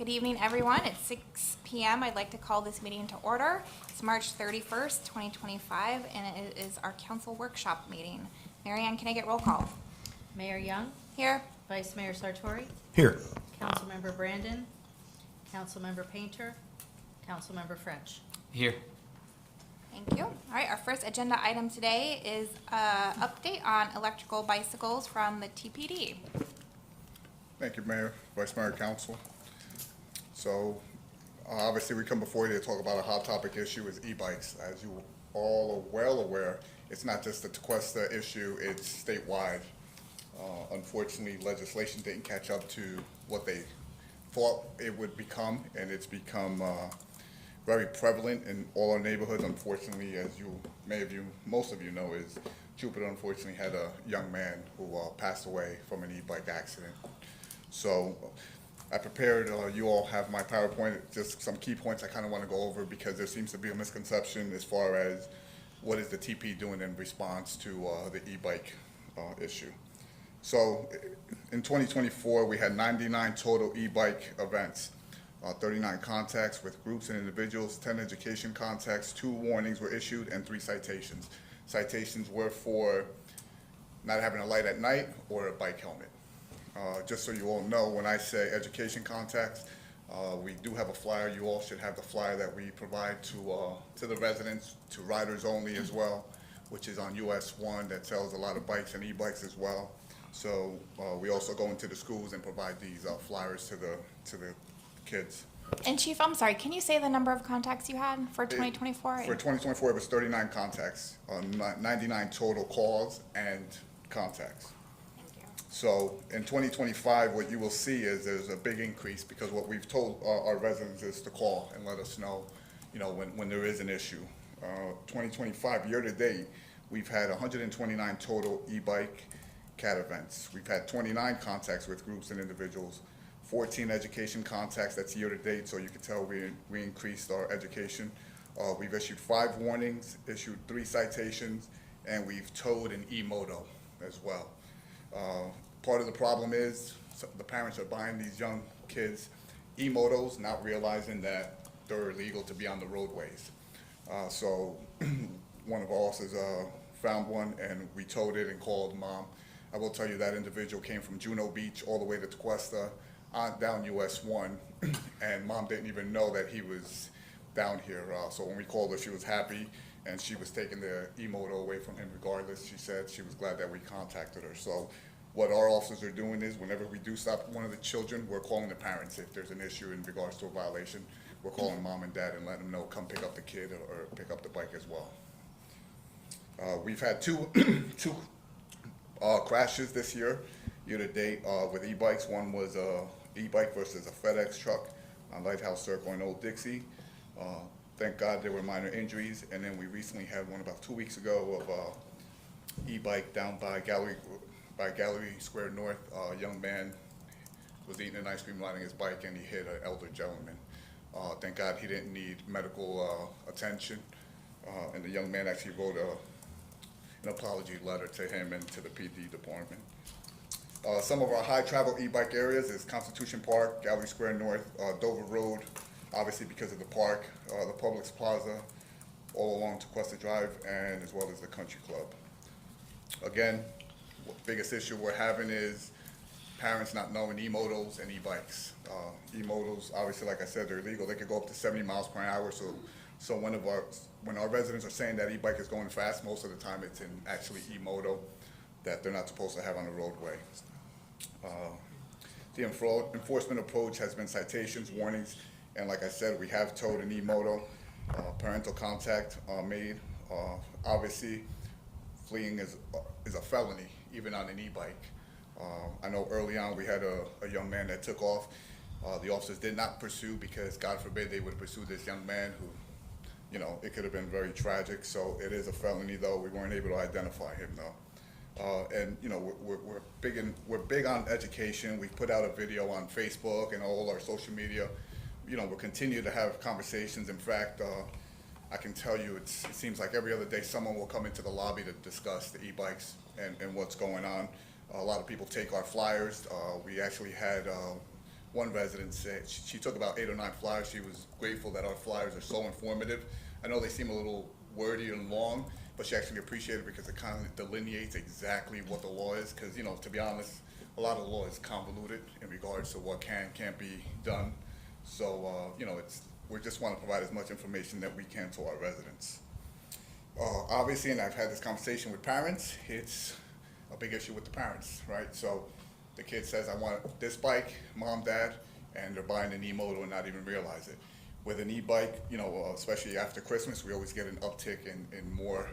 Good evening, everyone. It's 6 p.m. I'd like to call this meeting to order. It's March 31st, 2025, and it is our council workshop meeting. Mary Ann, can I get roll call? Mayor Young, Here. Vice Mayor Sartori, Here. Councilmember Brandon, Councilmember Painter, Councilmember French. Here. Thank you. All right, our first agenda item today is update on electrical bicycles from the TPD. Thank you, Mayor, Vice Mayor, Council. So, obviously, we come before you to talk about a hot topic issue is e-bikes. As you all are well aware, it's not just a Tequesta issue, it's statewide. Unfortunately, legislation didn't catch up to what they thought it would become, and it's become very prevalent in all our neighborhoods. Unfortunately, as most of you know, is Jupiter unfortunately had a young man who passed away from an e-bike accident. So I prepared, you all have my PowerPoint, just some key points I kind of want to go over because there seems to be a misconception as far as what is the TP doing in response to the e-bike issue. So in 2024, we had 99 total e-bike events, 39 contacts with groups and individuals, 10 education contacts, 2 warnings were issued, and 3 citations. Citations were for not having a light at night or a bike helmet. Just so you all know, when I say education contacts, we do have a flyer. You all should have the flyer that we provide to the residents, to riders only as well, which is on US 1 that sells a lot of bikes and e-bikes as well. So we also go into the schools and provide these flyers to the kids. And Chief, I'm sorry, can you say the number of contacts you had for 2024? For 2024, it was 39 contacts, 99 total calls and contacts. So in 2025, what you will see is there's a big increase because what we've told our residents is to call and let us know, when there is an issue. 2025 year to date, we've had 129 total e-bike CAT events. We've had 29 contacts with groups and individuals, 14 education contacts. That's year to date, so you can tell we increased our education. We've issued 5 warnings, issued 3 citations, and we've towed an e-moto as well. Part of the problem is the parents are buying these young kids e-motos, not realizing that they're illegal to be on the roadways. So one of our officers found one, and we towed it and called mom. I will tell you that individual came from Juno Beach all the way to Tequesta, down US 1, and mom didn't even know that he was down here. So when we called her, she was happy, and she was taking the e-moto away from him regardless. She said she was glad that we contacted her. So what our officers are doing is whenever we do stop one of the children, we're calling the parents. If there's an issue in regards to a violation, we're calling mom and dad and letting them know, come pick up the kid or pick up the bike as well. We've had two crashes this year to date, with e-bikes. One was a e-bike versus a FedEx truck on Lighthouse Circle in Old Dixie. Thank God there were minor injuries. And then we recently had one about 2 weeks ago of e-bike down by Gallery Square North. A young man was eating an ice cream riding his bike and he hit an elder gentleman. Thank God he didn't need medical attention. And the young man actually wrote an apology letter to him and to the PD department. Some of our high travel e-bike areas is Constitution Park, Gallery Square North, Dover Road, obviously because of the park, the Publix Plaza, all along Tequesta Drive, and as well as the Country Club. Again, biggest issue we're having is parents not knowing e-motos and e-bikes. E-motos, obviously, like I said, they're illegal. They could go up to 70 miles per hour. So when our residents are saying that e-bike is going fast, most of the time it's in actually e-moto that they're not supposed to have on the roadway. The enforcement approach has been citations, warnings, and like I said, we have towed an e-moto. Parental contact made. Obviously, fleeing is a felony, even on an e-bike. I know early on we had a young man that took off. The officers did not pursue because, God forbid, they would pursue this young man who, it could have been very tragic. So it is a felony, though. We weren't able to identify him, though. And we're big on education. We put out a video on Facebook and all our social media. We'll continue to have conversations. In fact, I can tell you it seems like every other day someone will come into the lobby to discuss the e-bikes and what's going on. A lot of people take our flyers. We actually had one resident said, she took about 8 or 9 flyers. She was grateful that our flyers are so informative. I know they seem a little wordy and long, but she actually appreciated it because it kind of delineates exactly what the law is. Because, you know, to be honest, a lot of the law is convoluted in regards to what can't be done. So, you know, we just want to provide as much information that we can to our residents. Obviously, and I've had this conversation with parents, it's a big issue with the parents, right? So the kid says, I want this bike, mom, dad, and they're buying an e-motor and not even realize it. With an e-bike, you know, especially after Christmas, we always get an uptick in more.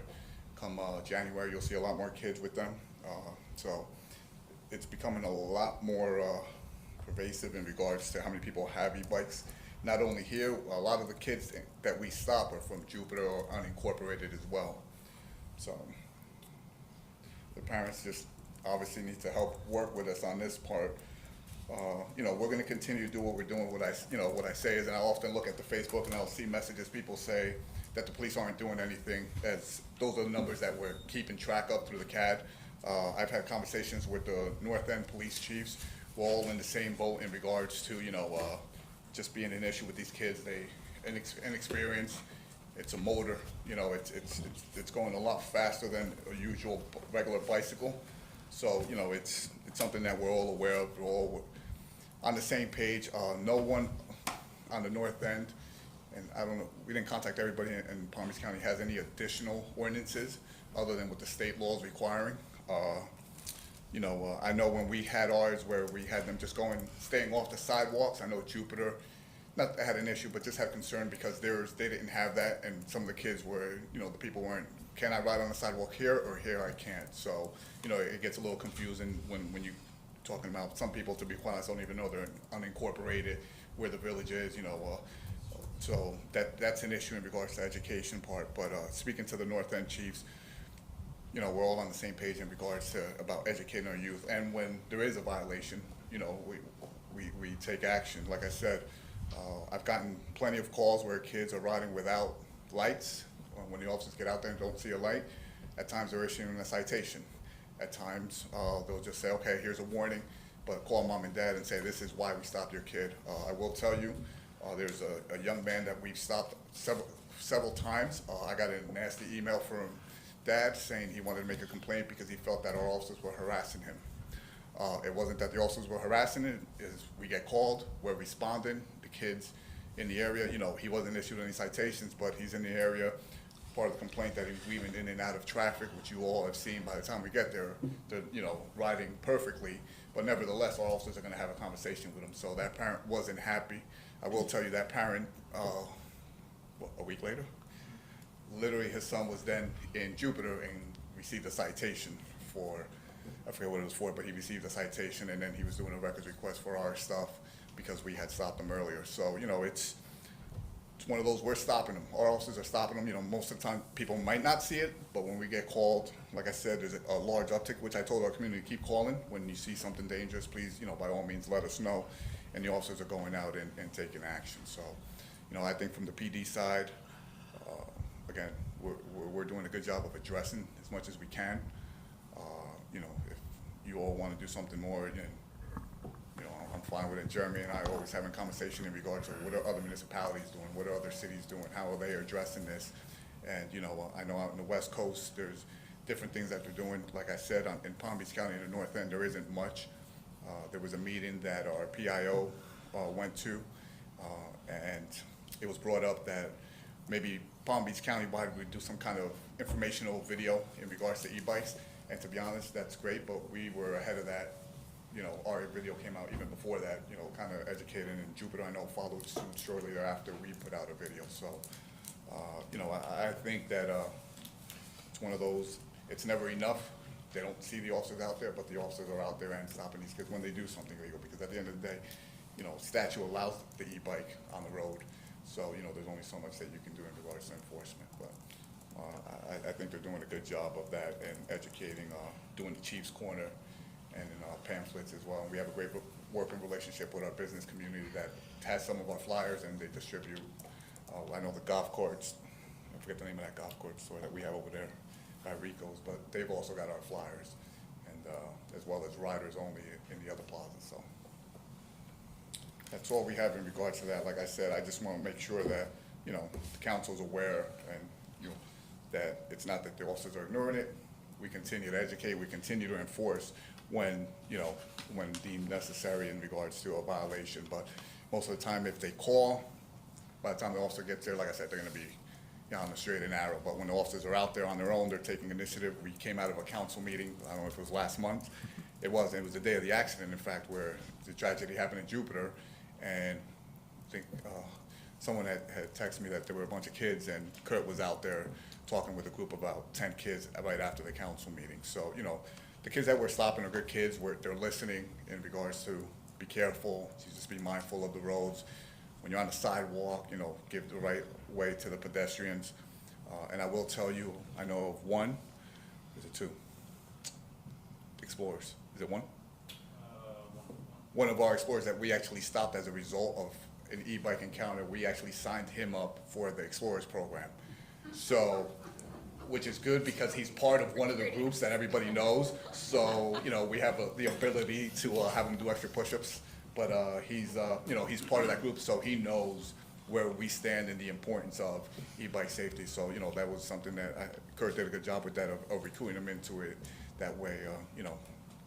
Come January, you'll see a lot more kids with them. So it's becoming a lot more pervasive in regards to how many people have e-bikes. Not only here, a lot of the kids that we stop are from Jupiter or unincorporated as well. So the parents just obviously need to help work with us on this part. You know, we're going to continue to do what we're doing. What I say is, and I often look at the Facebook and I'll see messages people say that the police aren't doing anything, as those are the numbers that we're keeping track of through the CAD. I've had conversations with the North End police chiefs. We're all in the same boat in regards to, you know, just being an issue with these kids. They inexperienced. It's a motor. You know, it's going a lot faster than a usual regular bicycle. So, you know, it's something that we're all aware of. We're all on the same page. No one on the North End, and I don't know, we didn't contact everybody in Palm Beach County, has any additional ordinances other than what the state law is requiring. You know, I know when we had ours where we had them just staying off the sidewalks, I know Jupiter, not had an issue, but just had concern because they didn't have that, and some of the kids were, you know, the people weren't, can I ride on the sidewalk here or here I can't? So, you know, it gets a little confusing when you're talking about some people, to be quite honest, don't even know they're unincorporated, where the village is, you know. So that's an issue in regards to education part. But speaking to the North End chiefs, you know, we're all on the same page in regards to about educating our youth. And when there is a violation, you know, we take action. Like I said, I've gotten plenty of calls where kids are riding without lights. When the officers get out there and don't see a light, at times they're issuing a citation. At times they'll just say, okay, here's a warning, but call mom and dad and say, this is why we stopped your kid. I will tell you, there's a young man that we've stopped several times. I got a nasty email from dad saying he wanted to make a complaint because he felt that our officers were harassing him. It wasn't that the officers were harassing him, is we get called, we're responding, the kids in the area, you know, he wasn't issued any citations, but he's in the area. Part of the complaint that he's weaving in and out of traffic, which you all have seen by the time we get there, they're, you know, riding perfectly, but nevertheless, our officers are gonna have a conversation with him. So that parent wasn't happy. I will tell you that parent, a week later, literally his son was then in Jupiter and received a citation for, I forget what it was for, but he received a citation, and then he was doing a records request for our stuff because we had stopped him earlier. So, you know, it's one of those, we're stopping them. Our officers are stopping them. You know, most of the time people might not see it, but when we get called, like I said, there's a large uptick, which I told our community to keep calling. When you see something dangerous, please, you know, by all means, let us know. And the officers are going out and taking action. So, you know, I think from the PD side, again, we're doing a good job of addressing as much as we can. You know, if you all want to do something more, you know, I'm fine with it. Jeremy and I are always having conversation in regards to what are other municipalities doing, what are other cities doing, how are they addressing this. And, you know, I know out in the West Coast, there's different things that they're doing. Like I said, in Palm Beach County in the North End, there isn't much. There was a meeting that our PIO went to, and it was brought up that maybe Palm Beach County-wide would do some kind of informational video in regards to e-bikes. And to be honest, that's great, but we were ahead of that. You know, our video came out even before that, you know, kind of educating, and Jupiter, I know, followed suit shortly thereafter we put out a video. So, you know, I think that it's one of those, it's never enough. They don't see the officers out there, but the officers are out there and stopping these kids when they do something illegal, because at the end of the day, you know, statute allows the e-bike on the road. So, you know, there's only so much that you can do in regards to enforcement. But I think they're doing a good job of that and educating, doing the Chiefs Corner and pamphlets as well. And we have a great working relationship with our business community that has some of our flyers, and they distribute. I know the golf courts, I forget the name of that golf court store that we have over there by Rico's, but they've also got our flyers, and as well as riders only in the other plazas. So That's all we have in regards to that. Like I said, I just want to make sure that, the council's aware and, that it's not that the officers are ignoring it. We continue to educate, we continue to enforce when, when deemed necessary in regards to a violation. But most of the time, if they call, by the time the officer gets there, like I said, they're gonna be, on the straight and narrow. But when the officers are out there on their own, they're taking initiative. We came out of a council meeting, I don't know if it was last month. It was the day of the accident, in fact, where the tragedy happened in Jupiter. And I think someone had texted me that there were a bunch of kids, and Kurt was out there talking with a group of about 10 kids right after the council meeting. So, the kids that we're stopping are good kids. They're listening in regards to be careful, to just be mindful of the roads. When you're on the sidewalk, give the right way to the pedestrians. And I will tell you, I know of one, is it two? Explorers, is it one? One of our explorers that we actually stopped as a result of an e-bike encounter, we actually signed him up for the Explorers program. So, which is good because he's part of one of the groups that everybody knows. So, we have the ability to have him do extra push-ups. But he's part of that group, so he knows where we stand in the importance of e-bike safety. So, that was something that Kurt did a good job with that, of recruiting him into it. That way,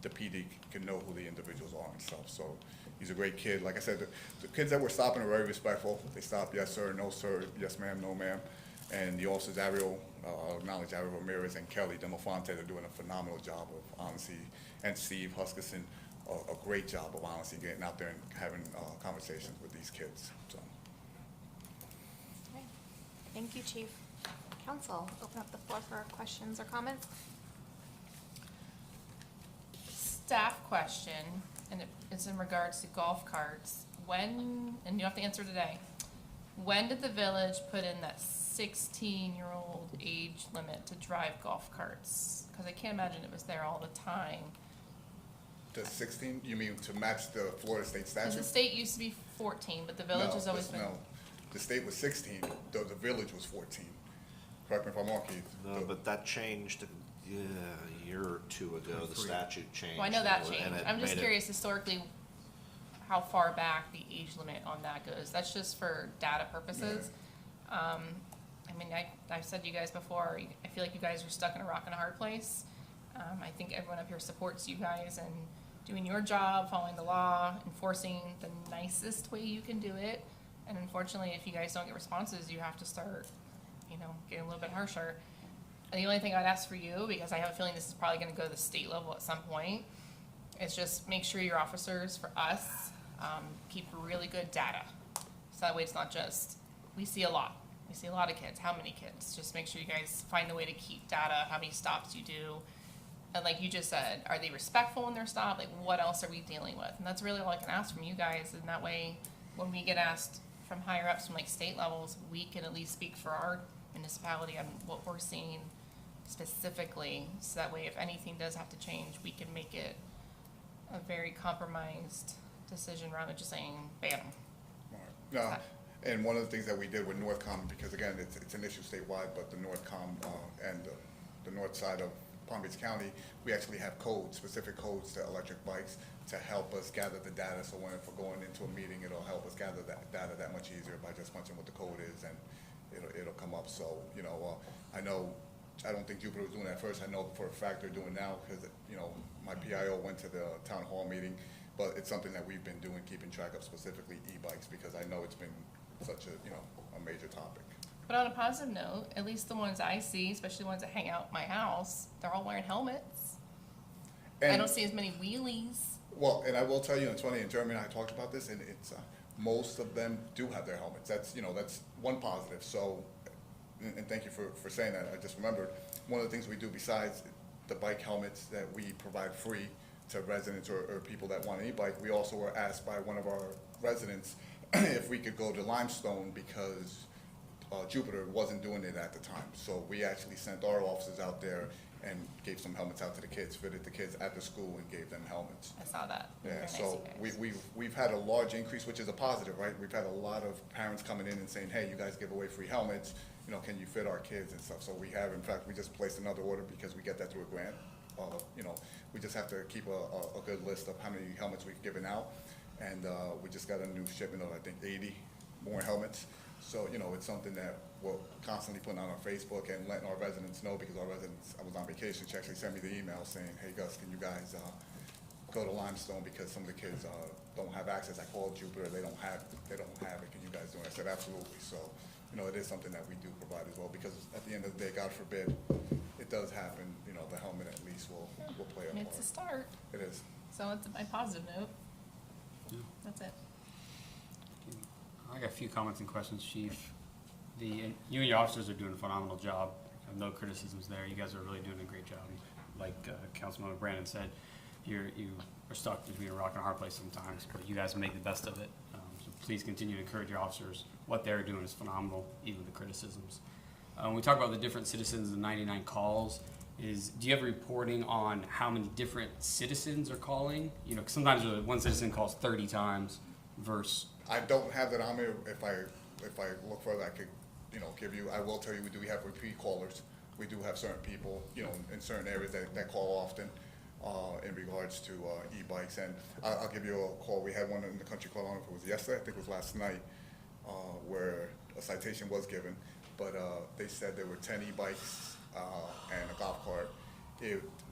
the PD can know who the individuals are and stuff. So he's a great kid. Like I said, the kids that we're stopping are very respectful. They stop, yes sir, no sir, yes ma'am, no ma'am. And the officers, Ariel, I'll acknowledge Ariel Ramirez and Kelly Demofonte, they're doing a phenomenal job of honesty. And Steve Huskisson, a great job of honesty, getting out there and having conversations with these kids. So. Okay. Thank you, Chief. Council, open up the floor for questions or comments. Staff question, and it's in regards to golf carts. When, and you have to answer today, when did the village put in that 16-year-old age limit to drive golf carts? Because I can't imagine it was there all the time. The 16, you mean to match the Florida state Because statute? the state used to be 14, but the village has always been. No, the state was 16, though the village was 14. Correct me if I'm wrong, Keith. No, but that changed a year or two ago. The statute changed. Well, I know that and changed. it I'm just made it- curious historically how far back the age limit on that goes. That's just for data purposes. I mean, I've said to you guys before, I feel like you guys are stuck in a rock and a hard place. I think everyone up here supports you guys and doing your job, following the law, enforcing the nicest way you can do it. And unfortunately, if you guys don't get responses, you have to start, getting a little bit harsher. And the only thing I'd ask for you, because I have a feeling this is probably gonna go to the state level at some point, is just make sure your officers, for us, keep really good data. So that way it's not just, we see a lot of kids, how many kids? Just make sure you guys find a way to keep data, how many stops you do. And like you just said, are they respectful in their stop? Like, what else are we dealing with? And that's really all I can ask from you guys, and that way, when we get asked from higher ups, from like state levels, we can at least speak for our municipality on what we're seeing specifically, so that way if anything does have to change, we can make it a very compromised decision rather than just saying ban them. No, and one of the things that we did with Northcom, because again, it's an issue statewide, but the Northcom and the north side of Palm Beach County, we actually have codes, specific codes to electric bikes to help us gather the data. So when if we're going into a meeting, it'll help us gather that data that much easier by just punching what the code is, and it'll come up. So I don't think Jupiter was doing that first. I know for a fact they're doing now because my PIO went to the town hall meeting, but it's something that we've been doing, keeping track of specifically e-bikes, because I know it's been such a major topic. But on a positive note, at least the ones I see, especially the ones that hang out at my house, they're all wearing helmets. I don't see as many wheelies. Well, and I will tell you, it's funny, in Germany I talked about this, and it's most of them do have their helmets. That's that's one positive. So, and thank you for saying that. I just remembered one of the things we do besides the bike helmets that we provide free to residents or people that want an e-bike. We also were asked by one of our residents if we could go to Limestone because Jupiter wasn't doing it at the time. So we actually sent our officers out there and gave some helmets out to the kids, fitted the kids at the school and gave them helmets. I saw that. Yeah, Very so nice, you guys. we've had a large increase, which is a positive, right? We've had a lot of parents coming in and saying, hey, you guys give away free helmets, can you fit our kids and stuff? So we have, in fact, we just placed another order because we get that through a grant. We just have to keep a good list of how many helmets we've given out. And we just got a new shipment of, I think, 80 more helmets. So, you know, it's something that we're constantly putting on our Facebook and letting our residents know, because our residents, I was on vacation, she actually sent me the email saying, hey Gus, can you guys go to Limestone because some of the kids don't have access. I called Jupiter, they don't have it, can you guys do it? I said, absolutely. So, you know, it is something that we do provide as well, because at the end of the day, God forbid, it does happen, you know, the helmet at least will play a part. It's a start. It is. So it's a positive note. That's it. I got a few comments and questions, Chief. You and your officers are doing a phenomenal job. I have no criticisms there. You guys are really doing a great job. Like Councilmember Brandon said, you are stuck between a rock and a hard place sometimes, but you guys make the best of it. So please continue to encourage your officers. What they're doing is phenomenal, even the criticisms. When we talk about the different citizens and 99 calls, do you have reporting on how many different citizens are calling? You know, 'cause sometimes one citizen calls 30 times versus. I don't have that on me. If I look further, I could, you know, give you. I will tell you, we do have repeat callers. We do have certain people, you know, in certain areas that call often in regards to e-bikes. And I'll give you a call. We had one in the country club. I don't know if it was yesterday. I think it was last night, where a citation was given. But they said there were 10 e-bikes and a golf cart.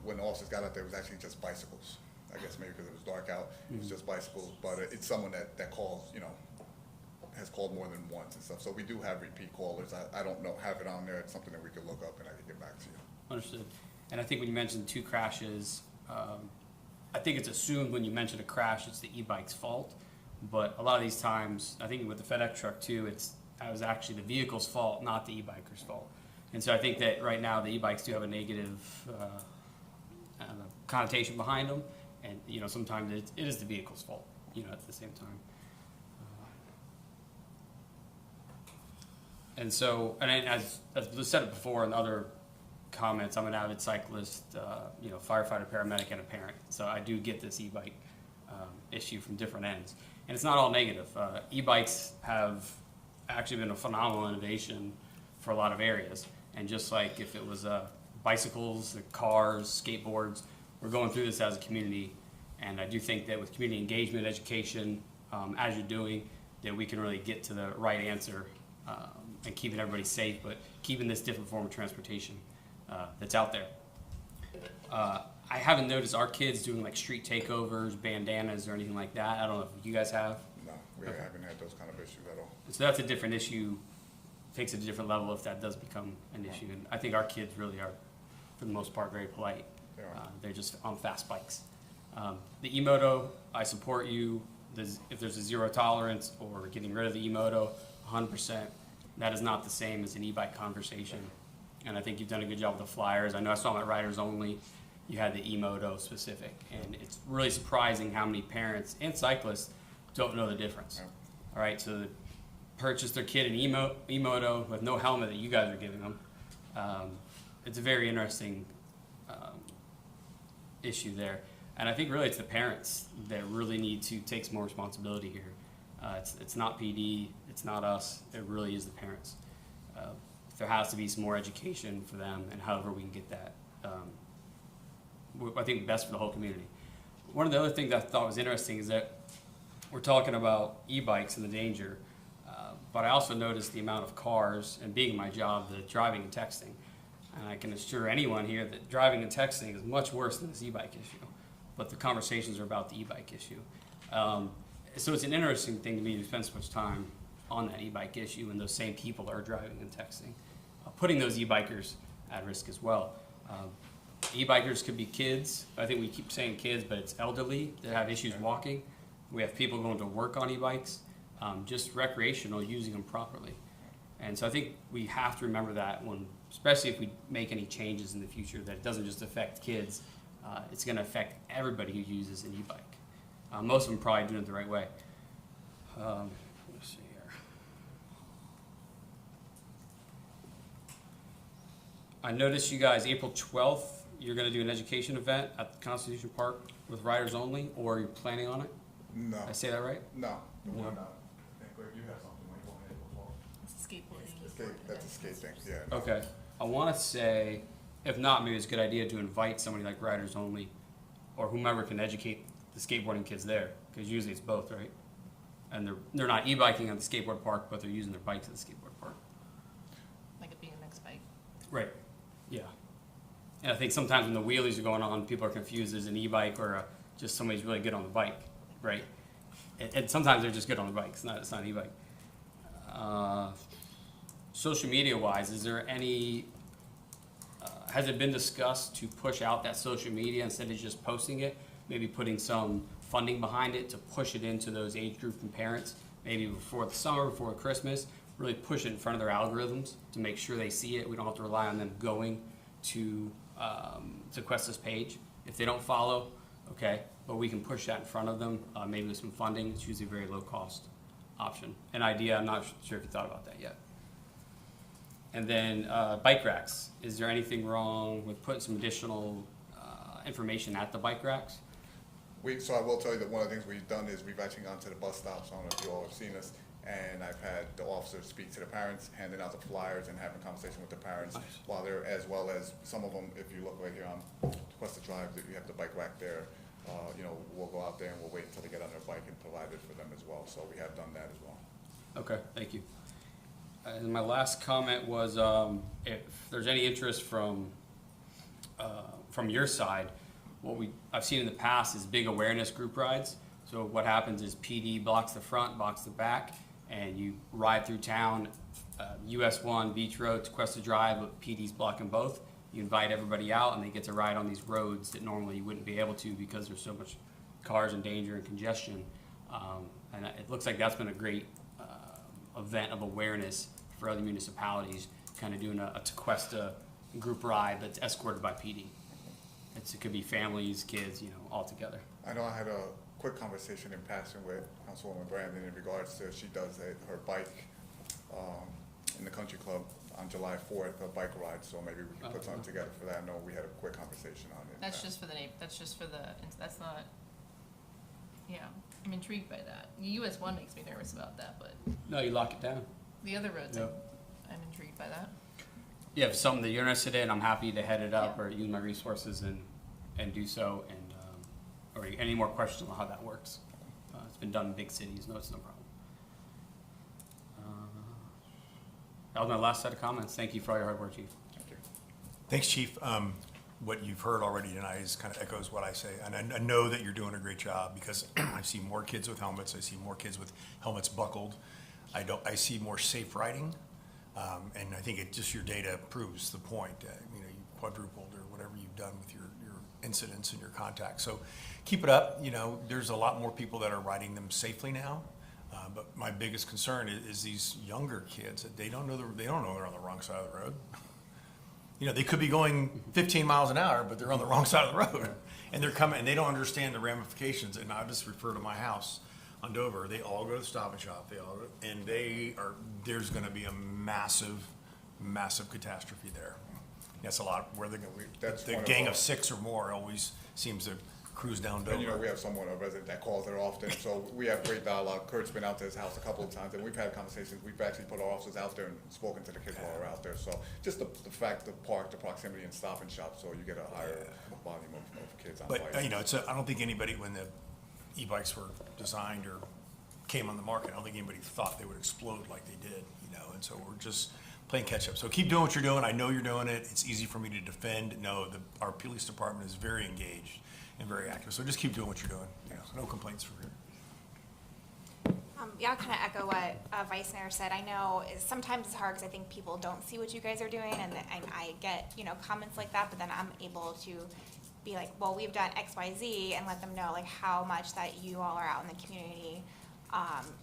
When the officers got out there, it was actually just bicycles. I guess maybe because it was dark out, it was just bicycles. But it's someone that calls, you know, has called more than once and stuff. So we do have repeat callers. I don't know, have it on there. It's something that we could look up and I could get back to you. Understood. And I think when you mentioned 2 crashes, I think it's assumed when you mention a crash, it's the e-bike's fault. But a lot of these times, I think with the FedEx truck too, it was actually the vehicle's fault, not the e-biker's fault. And so I think that right now the e-bikes do have a negative connotation behind them. And, you know, sometimes it is the vehicle's fault, you know, at the same time. And so, and as was said before in other comments, I'm an avid cyclist, you know, firefighter, paramedic, and a parent. So I do get this e-bike issue from different ends. And it's not all negative. E-bikes have actually been a phenomenal innovation for a lot of areas. And just like if it was bicycles, cars, skateboards, we're going through this as a community. And I do think that with community engagement, education, as you're doing, that we can really get to the right answer and keeping everybody safe, but keeping this different form of transportation that's out there. I haven't noticed our kids doing like street takeovers, bandanas, or anything like that. I don't know if you guys have. No, we haven't had those kind of issues at all. So that's a different issue, takes it to a different level if that does become an issue. And I think our kids really are, for the most part, very polite. They are. They're just on fast bikes. The e-moto, I support you. If there's a 0 tolerance or getting rid of the e-moto, 100%, that is not the same as an e-bike conversation. And I think you've done a good job with the flyers. I know I saw them at Riders Only. You had the e-moto specific. And it's really surprising how many parents and cyclists don't know the difference. Yeah. All right, so they purchase their kid an e-moto with no helmet that you guys are giving them. It's a very interesting issue there. And I think really it's the parents that really need to take some more responsibility here. It's not PD, it's not us, it really is the parents. There has to be some more education for them, and however we can get that, I think best for the whole community. One of the other things I thought was interesting is that we're talking about e-bikes and the danger, but I also noticed the amount of cars, and being my job, the driving and texting. And I can assure anyone here that driving and texting is much worse than this e-bike issue, but the conversations are about the e-bike issue. So it's an interesting thing to me to spend so much time on that e-bike issue, and those same people are driving and texting, putting those e-bikers at risk as well. E-bikers could be kids. I think we keep saying kids, but it's elderly that have issues walking. We have people going to work on e-bikes, just recreational, using them properly. And so I think we have to remember that when, especially if we make any changes in the future, that it doesn't just affect kids, it's going to affect everybody who uses an e-bike. Most of them probably doing it the right way. Let's see here. I noticed you guys, April 12th, you're going to do an education event at the Constitution Park with Riders Only, or you're planning on it? No. I say that right? No. The No. one, I think, Greg, you have something when you go ahead before. It's skateboarding. That's a skate thing, yeah. No. Okay. I want to say, if not, maybe it's a good idea to invite somebody like Riders Only or whomever can educate the skateboarding kids there Because usually it's both, right? And they're not e-biking at the skateboard park, but they're using their bikes at the skateboard park. Like a BMX bike. Right. Yeah. And I think sometimes when the wheelies are going on, people are confused as an e-bike or just somebody's really good on the bike, right? And sometimes they're just good on the bike. It's not an e-bike. Social media wise, is there any, has it been discussed to push out that social media instead of just posting it? Maybe putting some funding behind it to push it into those age group and parents, maybe before the summer, before Christmas, really push it in front of their algorithms to make sure they see it. We don't have to rely on them going to Tequesta's page. If they don't follow, okay, but we can push that in front of them, maybe with some funding. It's usually a very low cost option. An idea, I'm not sure if you thought about that yet. And then bike racks. Is there anything wrong with putting some additional information at the bike racks? So I will tell you that one of the things we've done is we've actually gone to the bus stops. I don't know if you all have seen us. And I've had the officers speak to the parents, handing out the flyers and having a conversation with the parents while they're, as well as some of them, if you look right here on Tequesta Drive, that you have the bike rack there. We'll go out there and we'll wait until they get on their bike and provide it for them as well. So we have done that as well. Okay, thank you. And my last comment was if there's any interest from your side, I've seen in the past is big awareness group rides. So what happens is PD blocks the front, blocks the back, and you ride through town, US 1, Beach Road, Tequesta Drive, but PD's blocking both. You invite everybody out and they get to ride on these roads that normally you wouldn't be able to because there's so much cars and danger and congestion. And it looks like that's been a great event of awareness for other municipalities, kind of doing a Tequesta group ride that's escorted by PD. It could be families, kids, all together. I know I had a quick conversation in passing with Councilwoman Brandon in regards to, she does her bike in the country club on July 4th, a bike ride, so maybe we can put something together for that. I know we had a quick conversation on it. That's just for the that's not, yeah, I'm intrigued by that. US 1 makes me nervous about that, but No, you lock it down. the other roads, Yeah. I'm intrigued by that. Yeah, if it's something that you're interested in, I'm happy to head it up Yeah. or use my resources and do so. And or any more questions on how that works? It's been done in big cities. No, it's no problem. That was my last set of comments. Thank you for all your hard work, Chief. Thank you. Thanks, Chief. What you've heard already tonight is kind of echoes what I say. And I know that you're doing a great job because I see more kids with helmets. I see more kids with helmets buckled. I see more safe riding. And I think your data proves the point. You quadrupled or whatever you've done with your incidents and your contacts. So keep it up. There's a lot more people that are riding them safely now. But my biggest concern is these younger kids that they don't know they're on the wrong side of the road. They could be going 15 miles an hour, but they're on the wrong side of the road, and they're coming and they don't understand the ramifications. And I just refer to my house on Dover. They all go to the Stop and Shop. There's going to be a massive catastrophe there. That's a lot where the gang of 6 or more always seems to cruise down Dover. And we have a resident that calls there often, so we have great dialogue. Kurt's been out to his house a couple of times, and we've had conversations. We've actually put our officers out there and spoken to the kids while we're out there. So just the fact, the proximity and Stop and Shop, so you get a higher volume of kids on But bikes. I don't think anybody, when the e-bikes were designed or came on the market, I don't think anybody thought they would explode like they did. And so we're just playing catch up. So keep doing what you're doing. I know you're doing it. It's easy for me to defend. No, our police department is very engaged and very active. So just keep doing what you're doing. No complaints from here. I'll kind of echo what Vice Mayor said. I know sometimes it's hard because I think people don't see what you guys are doing, and I get comments like that. But then I'm able to be like, well, we've done X, Y, Z, and let them know how much that you all are out in the community,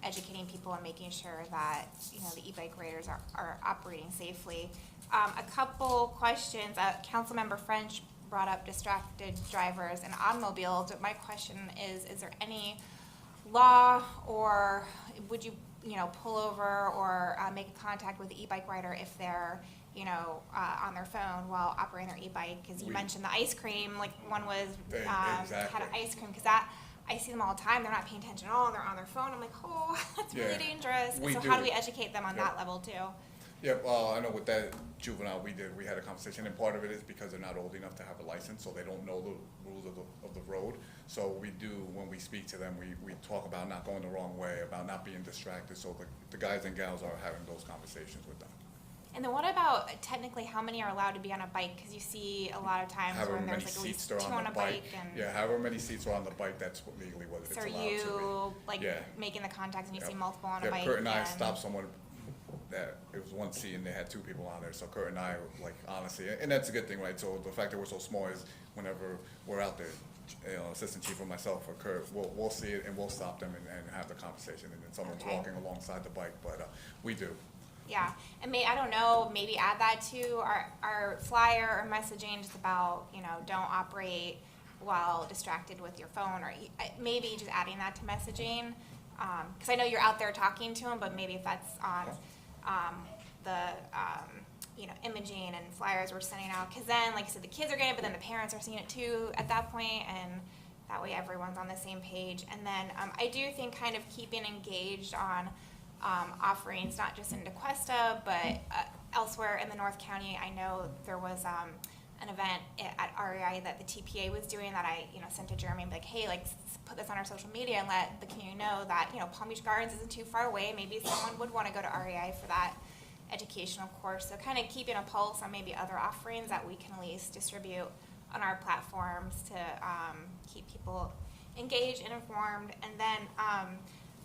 educating people and making sure that the e-bike riders are operating safely. A couple questions. Councilmember French brought up distracted drivers and automobiles. My question is there any law, or would you pull over or make a contact with the e-bike rider if they're on their phone while operating their e-bike? Because you mentioned the ice cream, one was had an ice cream, because I see them all the time. They're not paying attention at all, and they're on their phone. I'm like, oh, that's really dangerous. So how do we educate them on that level too? Yeah, I know with that juvenile we had a conversation, and part of it is because they're not old enough to have a license, so they don't know the rules of the road. So we do, when we speak to them, we talk about not going the wrong way, about not being distracted, so the guys and gals are having those conversations with them. And then what about technically how many are allowed to be on a bike? Because you see a lot of times However when many there's like at seats least are two on the bike. and. Yeah, however many seats are on the bike, that's legally what it's So allowed are to be. you like Yeah. making the contacts and you Yep. see multiple on a Yeah, bike? Kurt and I and- stopped someone that, it was one seat and they had two people on there, so Kurt and I, like, honestly, and that's a good thing, right? So the fact that we're so small is whenever we're out there, Assistant Chief or myself or Kurt, we'll see it and we'll stop them and have the conversation, and then someone's Okay. walking alongside the bike, but, we do. Yeah, and I don't know, maybe add that to our flyer or messaging just about, don't operate while distracted with your phone, or maybe just adding that to messaging. Because I know you're out there talking to them, but maybe if that's on the, imaging and flyers we're sending out. Because then, like I said, the kids are getting it, but then the parents are seeing it too at that point, and that way everyone's on the same page. And then I do think kind of keeping engaged on offerings, not just in Tequesta, but elsewhere in the North County. I know there was an event at REI that the TPA was doing that I, sent to Jeremy and be like, hey, put this on our social media and let the community know that, Palm Beach Gardens isn't too far away. Maybe someone would want to go to REI for that educational course. So kind of keeping a pulse on maybe other offerings that we can at least distribute on our platforms to keep people engaged and informed. And then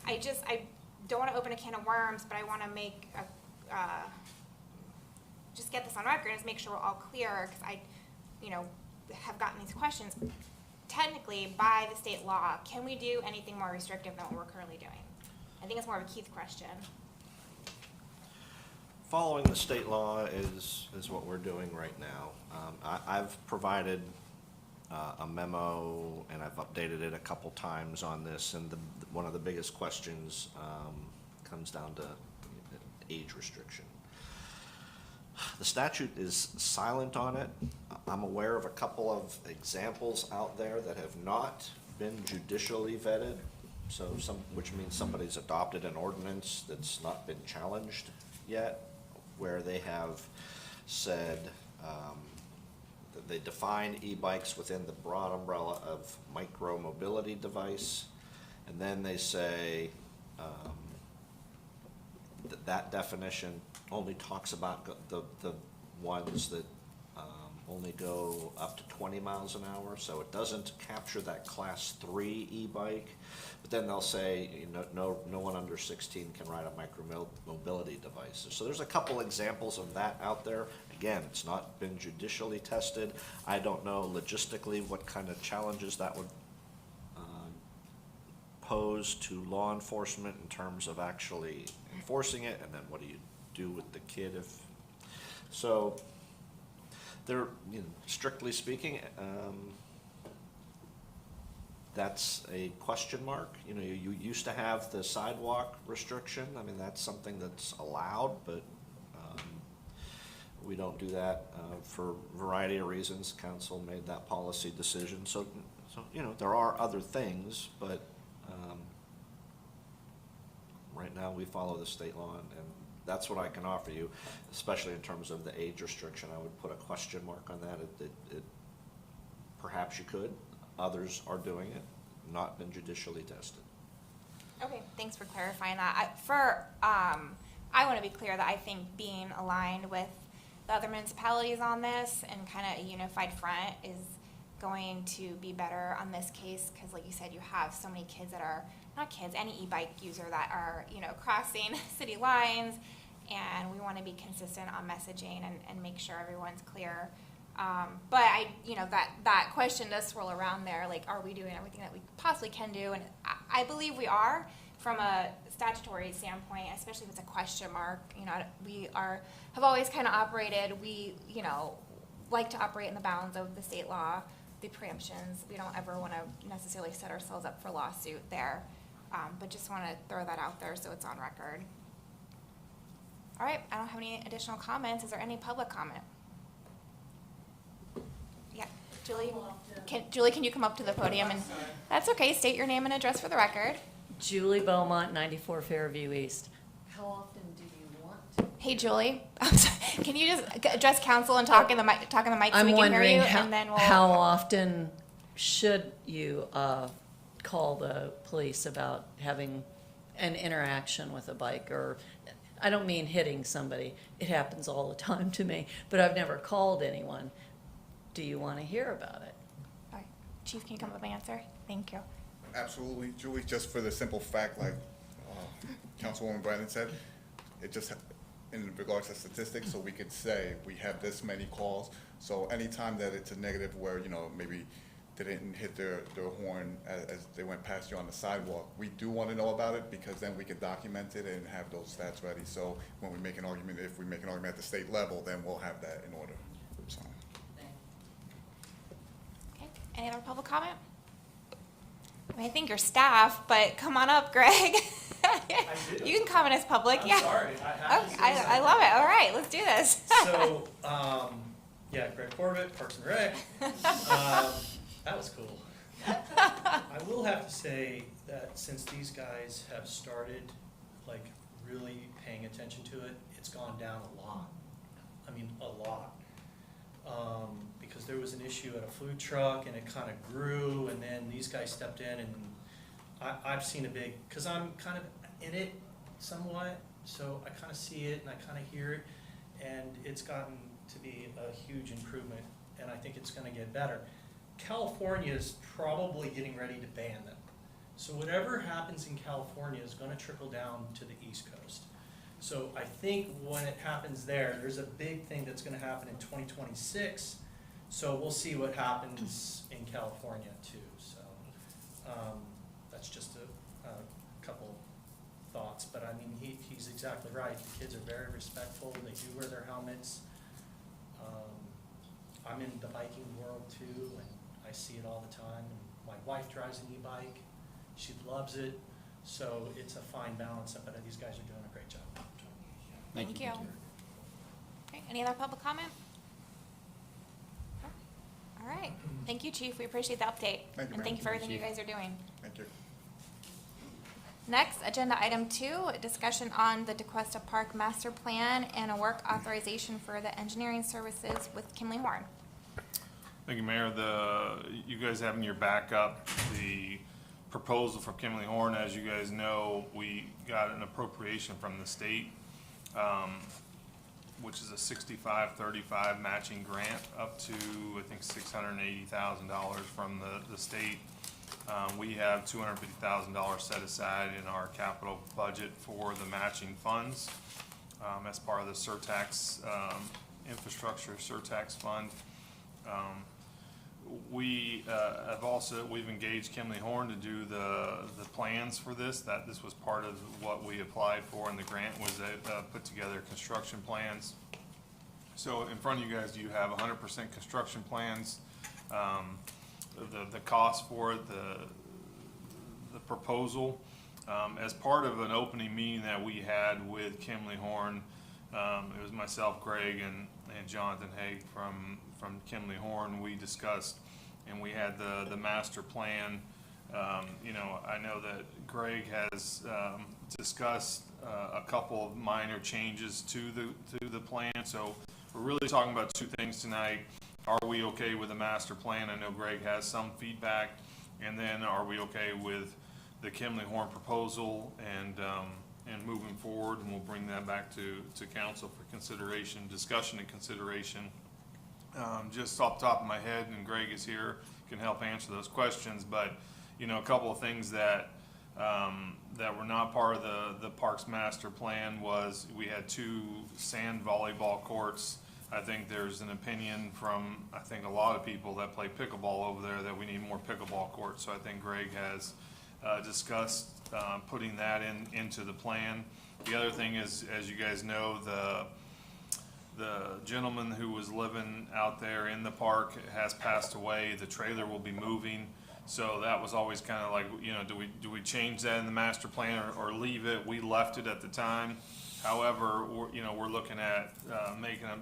I don't want to open a can of worms, but I want to make just get this on record and just make sure we're all clear, because I, have gotten these questions. Technically, by the state law, can we do anything more restrictive than what we're currently doing? I think it's more of a Keith question. Following the state law is what we're doing right now. I've provided a memo, and I've updated it a couple times on this, and one of the biggest questions comes down to age restriction. The statute is silent on it. I'm aware of a couple of examples out there that have not been judicially vetted, which means somebody's adopted an ordinance that's not been challenged yet, where they have said that they define e-bikes within the broad umbrella of micro-mobility device, and then they say that definition only talks about the ones that only go up to 20 miles an hour, so it doesn't capture that class 3 e-bike. But then they'll say, no one under 16 can ride a micro-mobility device. So there's a couple examples of that out there. Again, it's not been judicially tested. I don't know logistically what kind of challenges that would pose to law enforcement in terms of actually enforcing it, and then what do you do with the kid if so. They're, strictly speaking, that's a question mark. You used to have the sidewalk restriction. I mean, that's something that's allowed, but we don't do that for a variety of reasons. Council made that policy decision. So there are other things, but right now we follow the state law, and that's what I can offer you, especially in terms of the age restriction. I would put a question mark on that. Perhaps you could. Others are doing it, not been judicially tested. Okay, thanks for clarifying that. I want to be clear that I think being aligned with the other municipalities on this and kind of a unified front is going to be better on this case, because like you said, you have so many kids that are, not kids, any e-bike user that are, crossing city lines, and we want to be consistent on messaging and make sure everyone's clear. But that question does swirl around there, like, are we doing everything that we possibly can do? And I believe we are from a statutory standpoint, especially if it's a question mark. We have always kind of operated, we, like to operate in the bounds of the state law, the preemptions. We don't ever want to necessarily set ourselves up for lawsuit there. But just want to throw that out there so it's on record. All right, I don't have any additional comments. Is there any public comment? Yeah, Julie. Can you come up to the podium? And that's okay. State your name and address for the record. Julie Beaumont, 94 Fairview East. How often do you want Hey, Julie, I'm sorry, can you just address council and talk in the mic, so I'm we can hear wondering you, how, and then we'll. how often should you call the police about having an interaction with a bike? Or, I don't mean hitting somebody, it happens all the time to me, but I've never called anyone. Do you want to hear about it? All right. Chief, can you come up with an answer? Thank you. Absolutely, Julie, just for the simple fact, like Councilwoman Brandon said, it just, in regards to statistics, so we could say we have this many calls. So anytime that it's a negative where, you know, maybe they didn't hit their horn as they went past you on the sidewalk, we do want to know about it, because then we could document it and have those stats ready. So when we make an argument, if we make an argument at the state level, then we'll have that in order, so. Okay, any other public comment? I mean, I think your staff, but come on up, Greg. You can comment as public, I'm yeah. sorry, I have to Okay, say I something. love it, all right, let's do this. So, yeah, Greg Corbett, Parks and Rec. That was cool. I will have to say that since these guys have started, like, really paying attention to it, it's gone down a lot. I mean, a lot. Because there was an issue at a food truck and it kind of grew, and then these guys stepped in, and I've seen a big, because I'm kind of in it somewhat, so I kind of see it and I kind of hear it, and it's gotten to be a huge improvement, and I think it's going to get better. California is probably getting ready to ban them. So whatever happens in California is going to trickle down to the East Coast. So I think when it happens there, there's a big thing that's going to happen in 2026. So we'll see what happens in California too. So that's just a couple thoughts. But I mean, he's exactly right. The kids are very respectful. They do wear their helmets. I'm in the biking world too, and I see it all the time. And my wife drives an e-bike. She loves it. So it's a fine balance, but these guys are doing a great job. Thank you. Okay, any other public comment? All right, thank you, Chief, we appreciate the update. Thank you, And ma'am. thank you for everything you Chief. guys are doing. Thank you. Next, agenda item 2, discussion on the Tequesta Park Master Plan and a work authorization for the engineering services with Kimley-Horn. Thank you, Mayor. You guys have in your backup the proposal for Kimley-Horn. As you guys know, we got an appropriation from the state, which is a 65-35 matching grant up to, I think, $680,000 from the state. We have $250,000 set aside in our capital budget for the matching funds as part of the surtax infrastructure surtax fund. We've engaged Kimley-Horn to do the plans for this. This was part of what we applied for in the grant, was put together construction plans. So in front of you guys, you have 100% construction plans. The cost for it, the proposal. As part of an opening meeting that we had with Kimley-Horn, it was myself, Greg, and Jonathan Haig from Kimley-Horn. We discussed, and we had the master plan. I know that Greg has discussed a couple of minor changes to the plan. So we're really talking about two things tonight. Are we okay with the master plan? I know Greg has some feedback. And then are we okay with the Kimley-Horn proposal and moving forward? And we'll bring that back to council for consideration, discussion and consideration. Just off the top of my head, and Greg is here, can help answer those questions, but a couple of things that were not part of the Parks Master Plan was we had 2 sand volleyball courts. I think there's an opinion from, I think, a lot of people that play pickleball over there that we need more pickleball courts. So I think Greg has discussed putting that into the plan. The other thing is, as you guys know, the gentleman who was living out there in the park has passed away. The trailer will be moving. So that was always kind of like, do we change that in the master plan or leave it? We left it at the time. However, we're looking at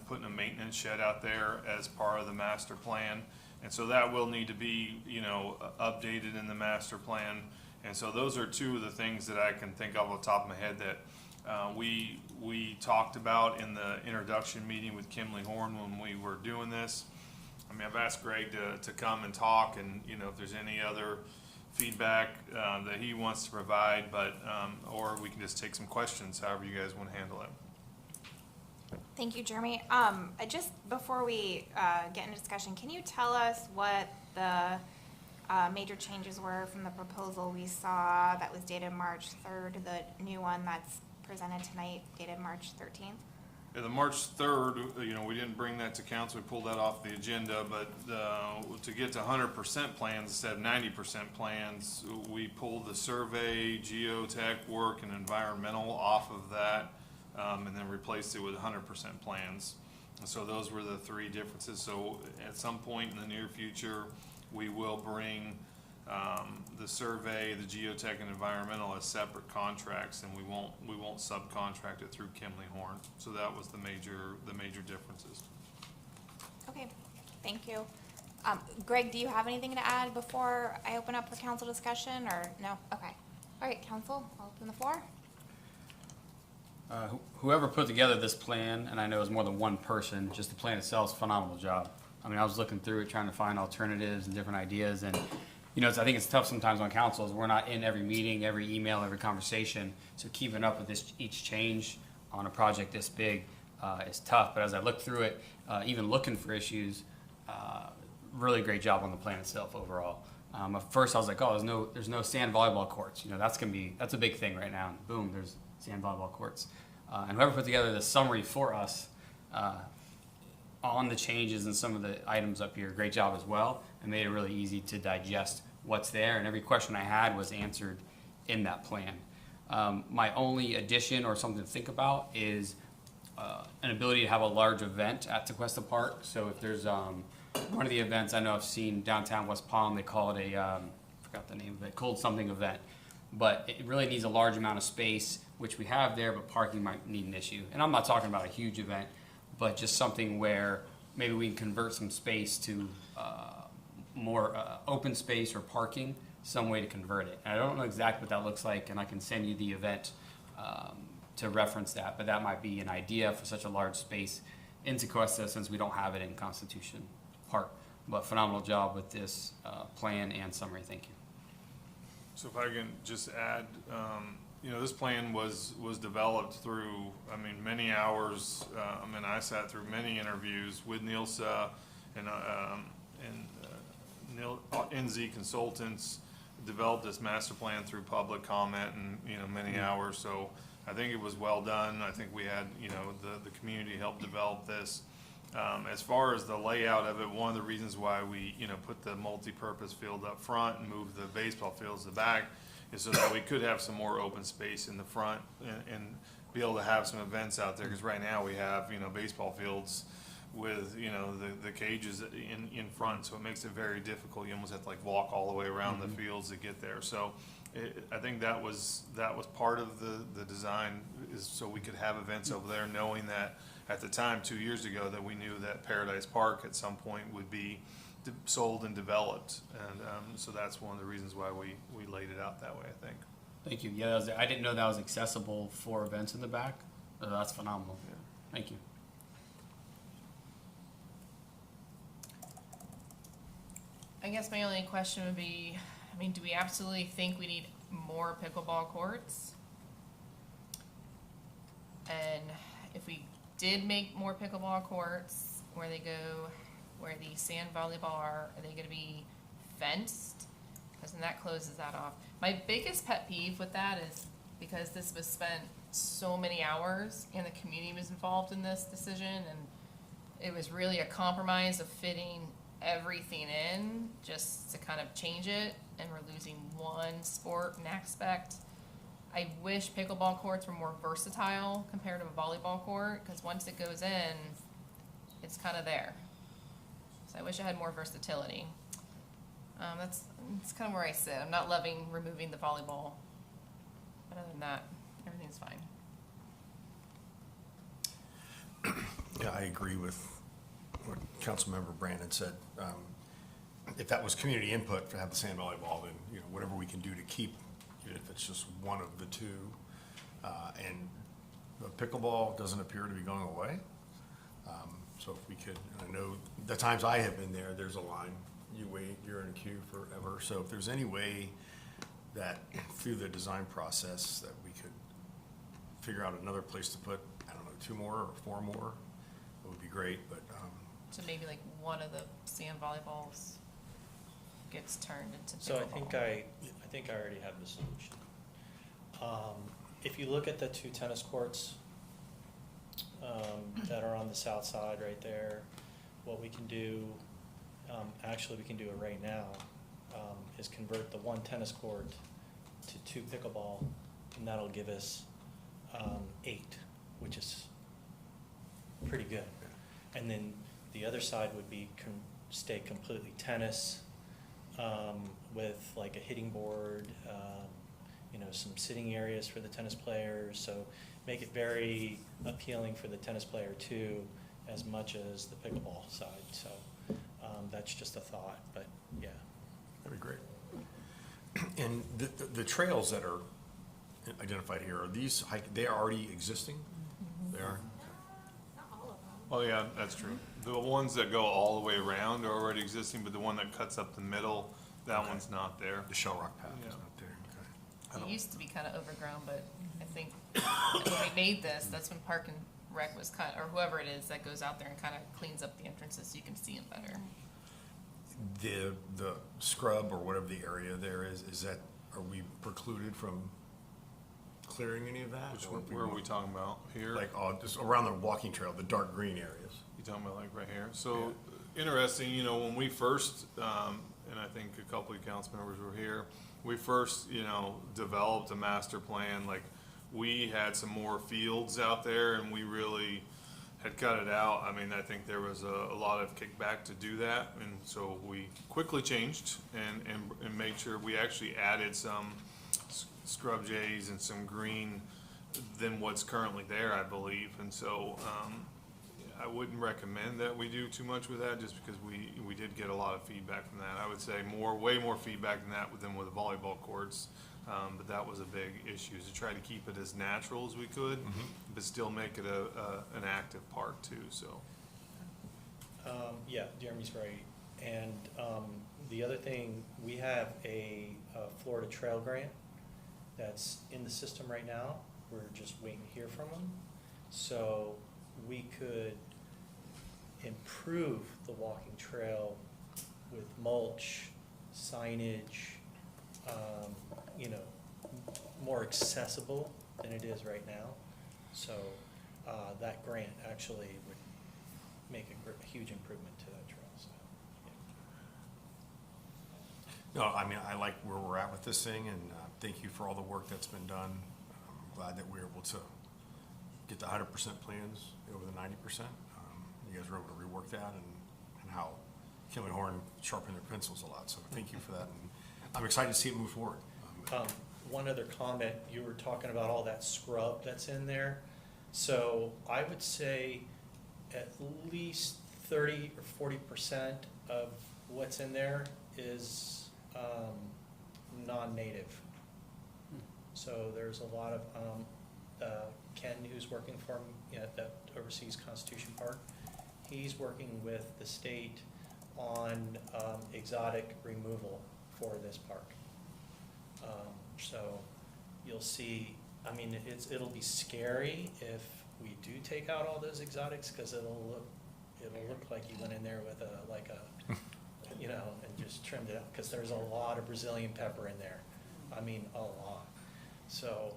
putting a maintenance shed out there as part of the master plan. And so that will need to be, updated in the master plan. And so those are 2 of the things that I can think of off the top of my head that We talked about in the introduction meeting with Kimley-Horn when we were doing this. I mean, I've asked Greg to come and talk, and, you know, if there's any other feedback that he wants to provide, but, or we can just take some questions, however you guys want to handle it. Thank you, Jeremy. Just before we get into discussion, can you tell us what the major changes were from the proposal we saw that was dated March 3rd, the new one that's presented tonight, dated March 13th? Yeah, the March 3rd, you know, we didn't bring that to council, we pulled that off the agenda, but to get to 100% plans instead of 90% plans, we pulled the survey, geotech work, and environmental off of that, and then replaced it with 100% plans. And so those were the three differences. So at some point in the near future, we will bring the survey, the geotech, and environmental as separate contracts, and we won't subcontract it through Kimley-Horn. So that was the major differences. Okay, thank you. Greg, do you have anything to add before I open up for council discussion, or no? Okay. All right, council, I'll open the floor. Whoever put together this plan, and I know it was more than one person, just the plan itself is a phenomenal job. I mean, I was looking through it, trying to find alternatives and different ideas, and you know, I think it's tough sometimes on councils. We're not in every meeting, every email, every conversation, so keeping up with this each change on a project this big is tough. But as I looked through it, even looking for issues, really great job on the plan itself overall. At first, I was like, oh, there's no sand volleyball courts. You know, that's a big thing right now. And boom, there's sand volleyball courts. And whoever put together the summary for us on the changes and some of the items up here, great job as well, and made it really easy to digest what's there. And every question I had was answered in that plan. My only addition or something to think about is an ability to have a large event at Tequesta Park. So if there's one of the events I know I've seen downtown West Palm, they call it a, forgot the name of it, cold something event. But it really needs a large amount of space, which we have there, but parking might need an issue. And I'm not talking about a huge event, but just something where maybe we can convert some space to more open space or parking, some way to convert it. And I don't know exactly what that looks like, and I can send you the event to reference that, but that might be an idea for such a large space in Tequesta since we don't have it in Constitution Park. But phenomenal job with this plan and summary. Thank you. So if I can just add, you know, this plan was developed through, I mean, many hours. I mean, I sat through many interviews with Nielsa and NZ Consultants, developed this master plan through public comment and, you know, many hours. So I think it was well done. I think we had, you know, the community helped develop this. As far as the layout of it, one of the reasons why we, you know, put the multi-purpose field up front and moved the baseball fields to the back is so that we could have some more open space in the front and be able to have some events out there. Because right now we have, you know, baseball fields with, you know, the cages in front, so it makes it very difficult. You almost have to like walk all the way around the fields to get there. So I think that was part of the design, is so we could have events over there, knowing that at the time 2 years ago that we knew that Paradise Park at some point would be sold and developed, and so that's one of the reasons why we laid it out that way, I think. Thank you. Yeah, I didn't know that was accessible for events in the back. That's phenomenal. Yeah. Thank you. I guess my only question would be, I mean, do we absolutely think we need more pickleball courts? And if we did make more pickleball courts, where they go, where the sand volleyball are they gonna be fenced? Because then that closes that off. My biggest pet peeve with that is because this was spent so many hours and the community was involved in this decision, and it was really a compromise of fitting everything in just to kind of change it, and we're losing one sport and aspect. I wish pickleball courts were more versatile compared to a volleyball court, because once it goes in, it's kind of there. So I wish I had more versatility. That's kind of where I sit. I'm not loving removing the volleyball, but other than that, everything's fine. Yeah, I agree with what Councilmember Brandon said. If that was community input to have the sand volleyball, then, you know, whatever we can do to keep it, if it's just one of the two, and the pickleball doesn't appear to be going away. So if we could, I know the times I have been there, there's a line, you wait, you're in a queue forever. So if there's any way that through the design process that we could figure out another place to put, I don't know, 2 more or 4 more, it would be great, but, So maybe like one of the sand volleyballs gets turned into pickleball. So I think I already have the solution. If you look at the 2 tennis courts that are on the south side right there, what we can do, actually we can do it right now, is convert the 1 tennis court to 2 pickleball, and that'll give us 8, which is pretty good. And then the other side would be stay completely tennis, with like a hitting board, some sitting areas for the tennis players. So make it very appealing for the tennis player too, as much as the pickleball side. So that's just a thought, but yeah. that'd be great. And the trails that are identified here, are these, they are already existing? They are? Not all of them. Well, yeah, that's true. The ones that go all the way around are already existing, but the one that cuts up the middle, that Okay. one's not there. The Shell Rock path is Yeah. not there, okay. I It don't- used to be kind of overgrown, but I think when we made this, that's when Park and Rec was kind, or whoever it is that goes out there and kind of cleans up the entrances so you can see them better. The scrub or whatever the area there is that, are we precluded from clearing any of that? Which Or one, where are we talking about? Here? Like, just around the walking trail, the dark green areas? You talking about like right here? So, interesting, when we first, and I think a couple of council members were here, we first, developed a master plan, like, we had some more fields out there and we really had cut it out. I mean, I think there was a lot of kickback to do that, and so we quickly changed and made sure we actually added some scrub jays and some green than what's currently there, I believe. And so, I wouldn't recommend that we do too much with that, just because we did get a lot of feedback from that. I would say way more feedback than that than with the volleyball courts. But that was a big issue, is to try to keep it as natural as we could, but still make it an active park too, so. Yeah, Jeremy's right. And the other thing, we have a Florida Trail Grant that's in the system right now. We're just waiting to hear from them. So we could improve the walking trail with mulch, signage, more accessible than it is right now. So that grant actually would make a huge improvement to that trail. So, No, I mean, I like where we're at with this thing, and thank you for all the work that's been done. I'm glad that we were able to get the 100% plans over the 90%. You guys were able to rework that, and how Kimley-Horn sharpened their pencils a lot, so thank you for that. And I'm excited to see it move forward. One other comment, you were talking about all that scrub that's in there. So I would say at least 30 or 40% of what's in there is non-native. So there's a lot of, Ken, who's working for me, that oversees Constitution Park, he's working with the state on exotic removal for this park. So you'll see, I mean, it'll be scary if we do take out all those exotics, because it'll look like you went in there with and just trimmed it up, because there's a lot of Brazilian pepper in there. I mean, a lot. So,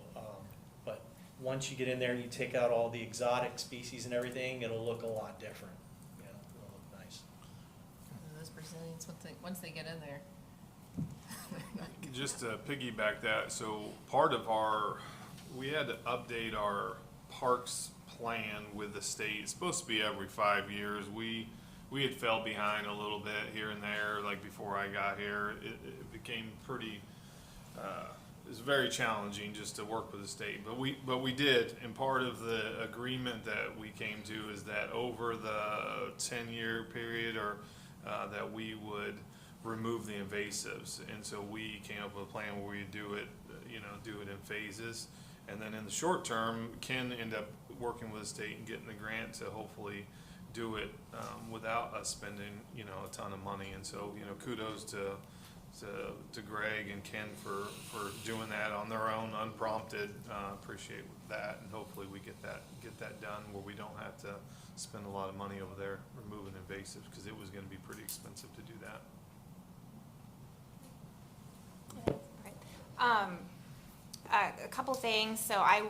but once you get in there and you take out all the exotic species and everything, it'll look a lot different. It'll look nice. Those Brazilians, once they get in there. Just to piggyback that, so we had to update our parks plan with the state. It's supposed to be every 5 years. We had fell behind a little bit here and there, like before I got here. It became pretty, it was very challenging just to work with the state, but we did. And part of the agreement that we came to is that over the 10-year period, or that we would remove the invasives. And so we came up with a plan where we do it in phases. And then in the short term, Ken end up working with the state and getting the grant to hopefully do it without us spending, a ton of money. And so, kudos to Greg and Ken for doing that on their own, unprompted. Appreciate that, and hopefully we get that done where we don't have to spend a lot of money over there removing invasives, because it was going to be pretty expensive to do that. A couple things. So I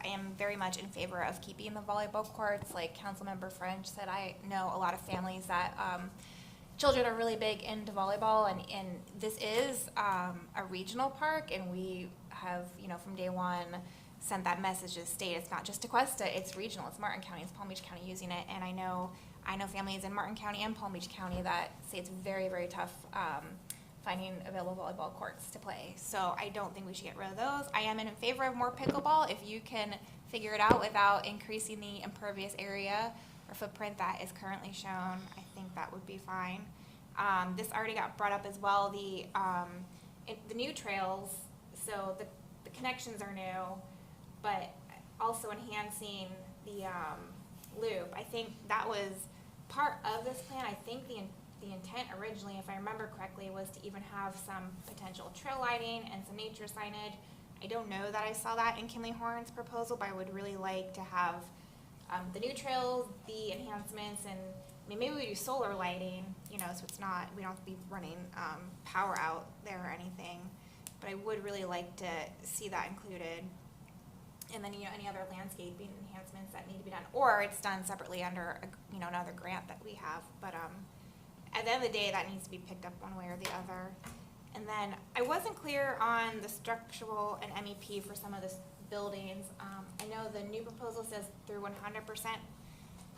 am very much in favor of keeping the volleyball courts. Like Councilmember French said, I know a lot of families that children are really big into volleyball, and this is a regional park, and we have, from day one sent that message to the state. It's not just Tequesta, it's regional, it's Martin County, it's Palm Beach County using it, and I know families in Martin County and Palm Beach County that say it's very, very tough finding available volleyball courts to play. So I don't think we should get rid of those. I am in favor of more pickleball if you can figure it out without increasing the impervious area or footprint that is currently shown. I think that would be fine. This already got brought up as well, the new trails. So the connections are new, but also enhancing the loop. I think that was part of this plan. I think the intent originally, if I remember correctly, was to even have some potential trail lighting and some nature signage. I don't know that I saw that in Kimley-Horn's proposal, but I would really like to have the new trails, the enhancements, and maybe we do solar lighting, so it's not, we don't have to be running power out there or anything. But I would really like to see that included. And then, any other landscaping enhancements that need to be done, or it's done separately under, another grant that we have. But at the end of the day, that needs to be picked up one way or the other. And then I wasn't clear on the structural and MEP for some of the buildings. I know the new proposal says through 100%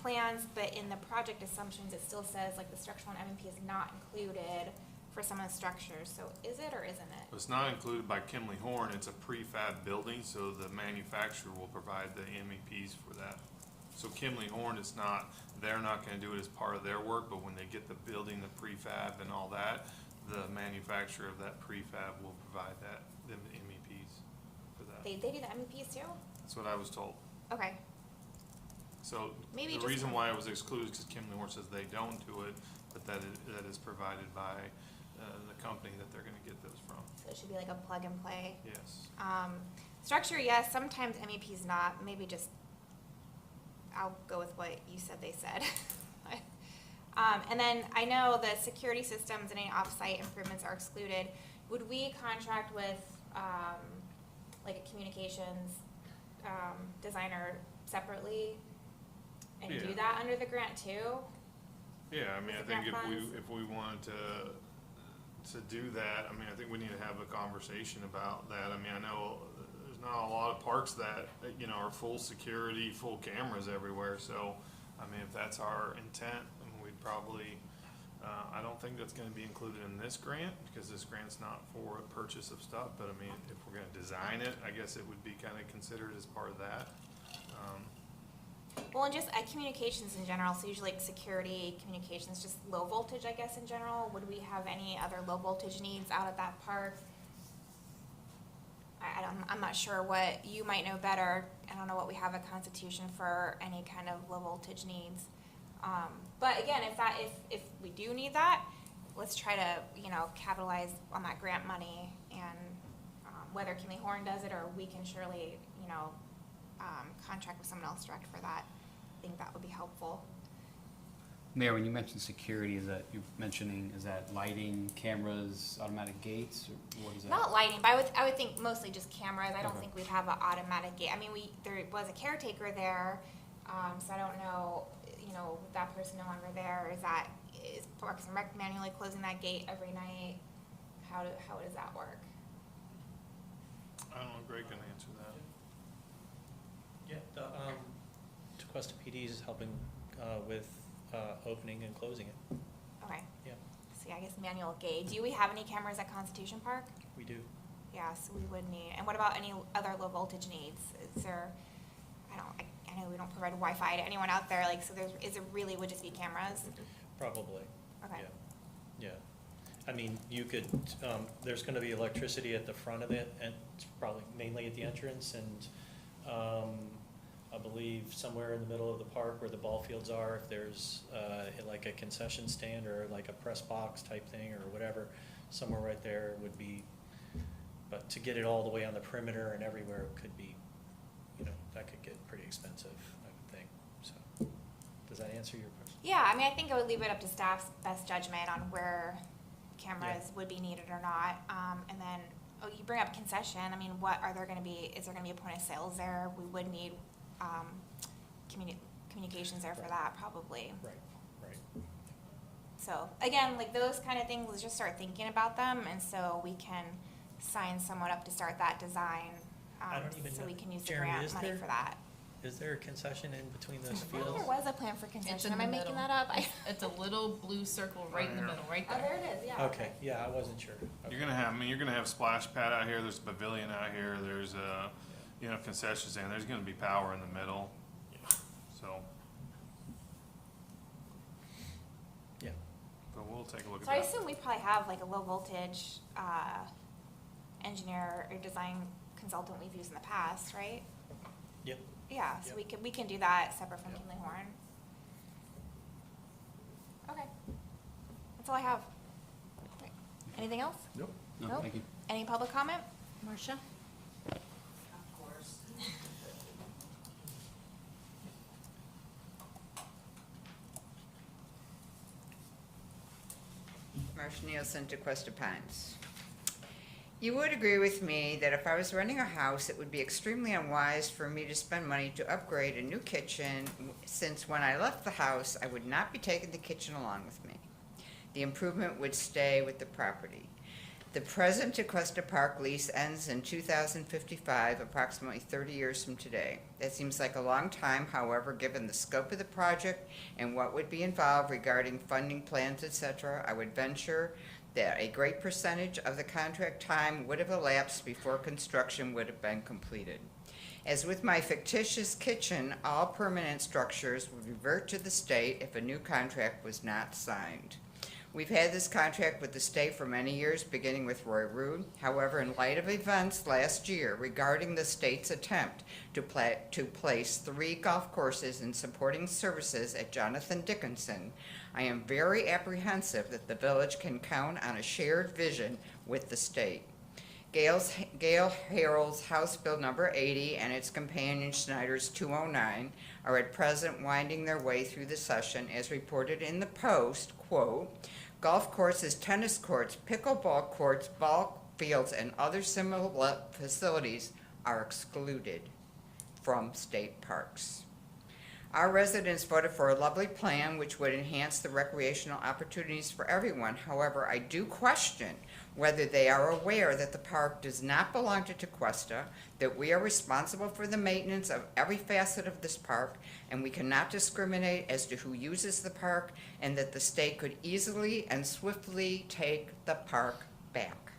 plans, but in the project assumptions, it still says like the structural and MEP is not included for some of the structures. So is it or isn't it? It's not included by Kimley-Horn. It's a prefab building, so the manufacturer will provide the MEPs for that. So Kimley-Horn is not, they're not going to do it as part of their work, but when they get the building, the prefab and all that, the manufacturer of that prefab will provide them the MEPs for that. They do the MEPs too? That's what I was told. Okay. So Maybe the just reason why it was excluded is because Kimley-Horn says they don't do it, but that is provided by the company that they're going to get those from. So it should be like a plug and play. Yes. Structure, yes. Sometimes MEP's not. Maybe just, I'll go with what you said they said. And then I know the security systems and any off-site improvements are excluded. Would we contract with like a communications designer separately and do Yeah. that under the grant too? Yeah, I mean, I With the think grant funds? if we wanted to do that, I mean, I think we need to have a conversation about that. I mean, I know there's not a lot of parks that, are full security, full cameras everywhere. So, I mean, if that's our intent, I mean, we'd probably, I don't think that's gonna be included in this grant, because this grant's not for a purchase of stuff. But I mean, if we're gonna design it, I guess it would be kind of considered as part of that. Well, and just communications in general, so usually like security, communications, just low voltage, I guess, in general. Would we have any other low voltage needs out at that park? I'm not sure what, you might know better. I don't know what we have a constitution for any kind of low voltage needs. But again, if we do need that, let's try to, capitalize on that grant money, and whether Kimley-Horn does it or we can surely, contract with someone else direct for that. I think that would be helpful. Mayor, when you mentioned security, is that lighting, cameras, automatic gates, or what is that? Not lighting, but I would think mostly just cameras. I don't Okay. think we'd have an automatic gate. I mean, there was a caretaker there, so I don't know, with that person no longer there, is Parks and Rec manually closing that gate every night? How does that work? I don't know, Greg can answer that. Yeah, the Tequesta PD is helping with opening and closing it. Okay. Yeah, See, I guess manual gate. Do we have any cameras at Constitution Park? we do. Yeah, so we would need. And what about any other low voltage needs? Is there? I know we don't provide Wi-Fi to anyone out there. Like, so is it really would just be cameras? Probably. Okay. Yeah. I mean, you could, there's gonna be electricity at the front of it, and it's probably mainly at the entrance, and, I believe somewhere in the middle of the park where the ball fields are, if there's, like a concession stand or like a press box type thing or whatever, somewhere right there would be, but to get it all the way on the perimeter and everywhere could be, you know, that could get pretty expensive, I would think, so. Does that answer your question? Yeah, I mean, I think I would leave it up to staff's best judgment on where cameras would be needed or not. And then, oh, you bring up concession, I mean, what, is there gonna be a point of sales there? We would need, communications there for that, probably. Right. So, again, like those kind of things, let's just start thinking about them, and so we can sign someone up to start that design. I don't even so know. we can use the Jeremy, grant is money there- for that. Is there a concession in between those I thought fields? there was a plan for It's concession, in am I the making middle. that up? It's a little blue circle right in the middle, right Oh, there there. it is, yeah. Okay, yeah, I wasn't sure. You're gonna have splash pad out here, there's a pavilion out here, there's concessions stand, there's gonna be power in the middle, so. Yeah. But we'll take a look at So I that. assume we probably have like a low voltage, engineer or design consultant we've used in the past, right? Yep. Yeah, so Yep. we can do that separate from Yep. Kimley-Horn. Okay, that's all I have. Right. Anything else? No, Nope. thank you. Any public comment? Marcia? Marcia Nielsen, Tequesta Pines. You would agree with me that if I was renting a house, it would be extremely unwise for me to spend money to upgrade a new kitchen, since when I left the house, I would not be taking the kitchen along with me. The improvement would stay with the property. The present Tequesta Park lease ends in 2055, approximately 30 years from today. That seems like a long time, however, given the scope of the project and what would be involved regarding funding plans, etc., I would venture that a great percentage of the contract time would have elapsed before construction would have been completed. As with my fictitious kitchen, all permanent structures would revert to the state if a new contract was not signed. We've had this contract with the state for many years, beginning with Roy Rood. However, in light of events last year regarding the state's attempt to place 3 golf courses and supporting services at Jonathan Dickinson, I am very apprehensive that the village can count on a shared vision with the state. Gail Harrell's House Bill number 80 and its companion Schneider's 209 are at present winding their way through the session, as reported in the Post, quote, golf courses, tennis courts, pickleball courts, ball fields, and other similar facilities are excluded from state parks. Our residents voted for a lovely plan which would enhance the recreational opportunities for everyone. However, I do question whether they are aware that the park does not belong to Tequesta, that we are responsible for the maintenance of every facet of this park, and we cannot discriminate as to who uses the park, and that the state could easily and swiftly take the park back.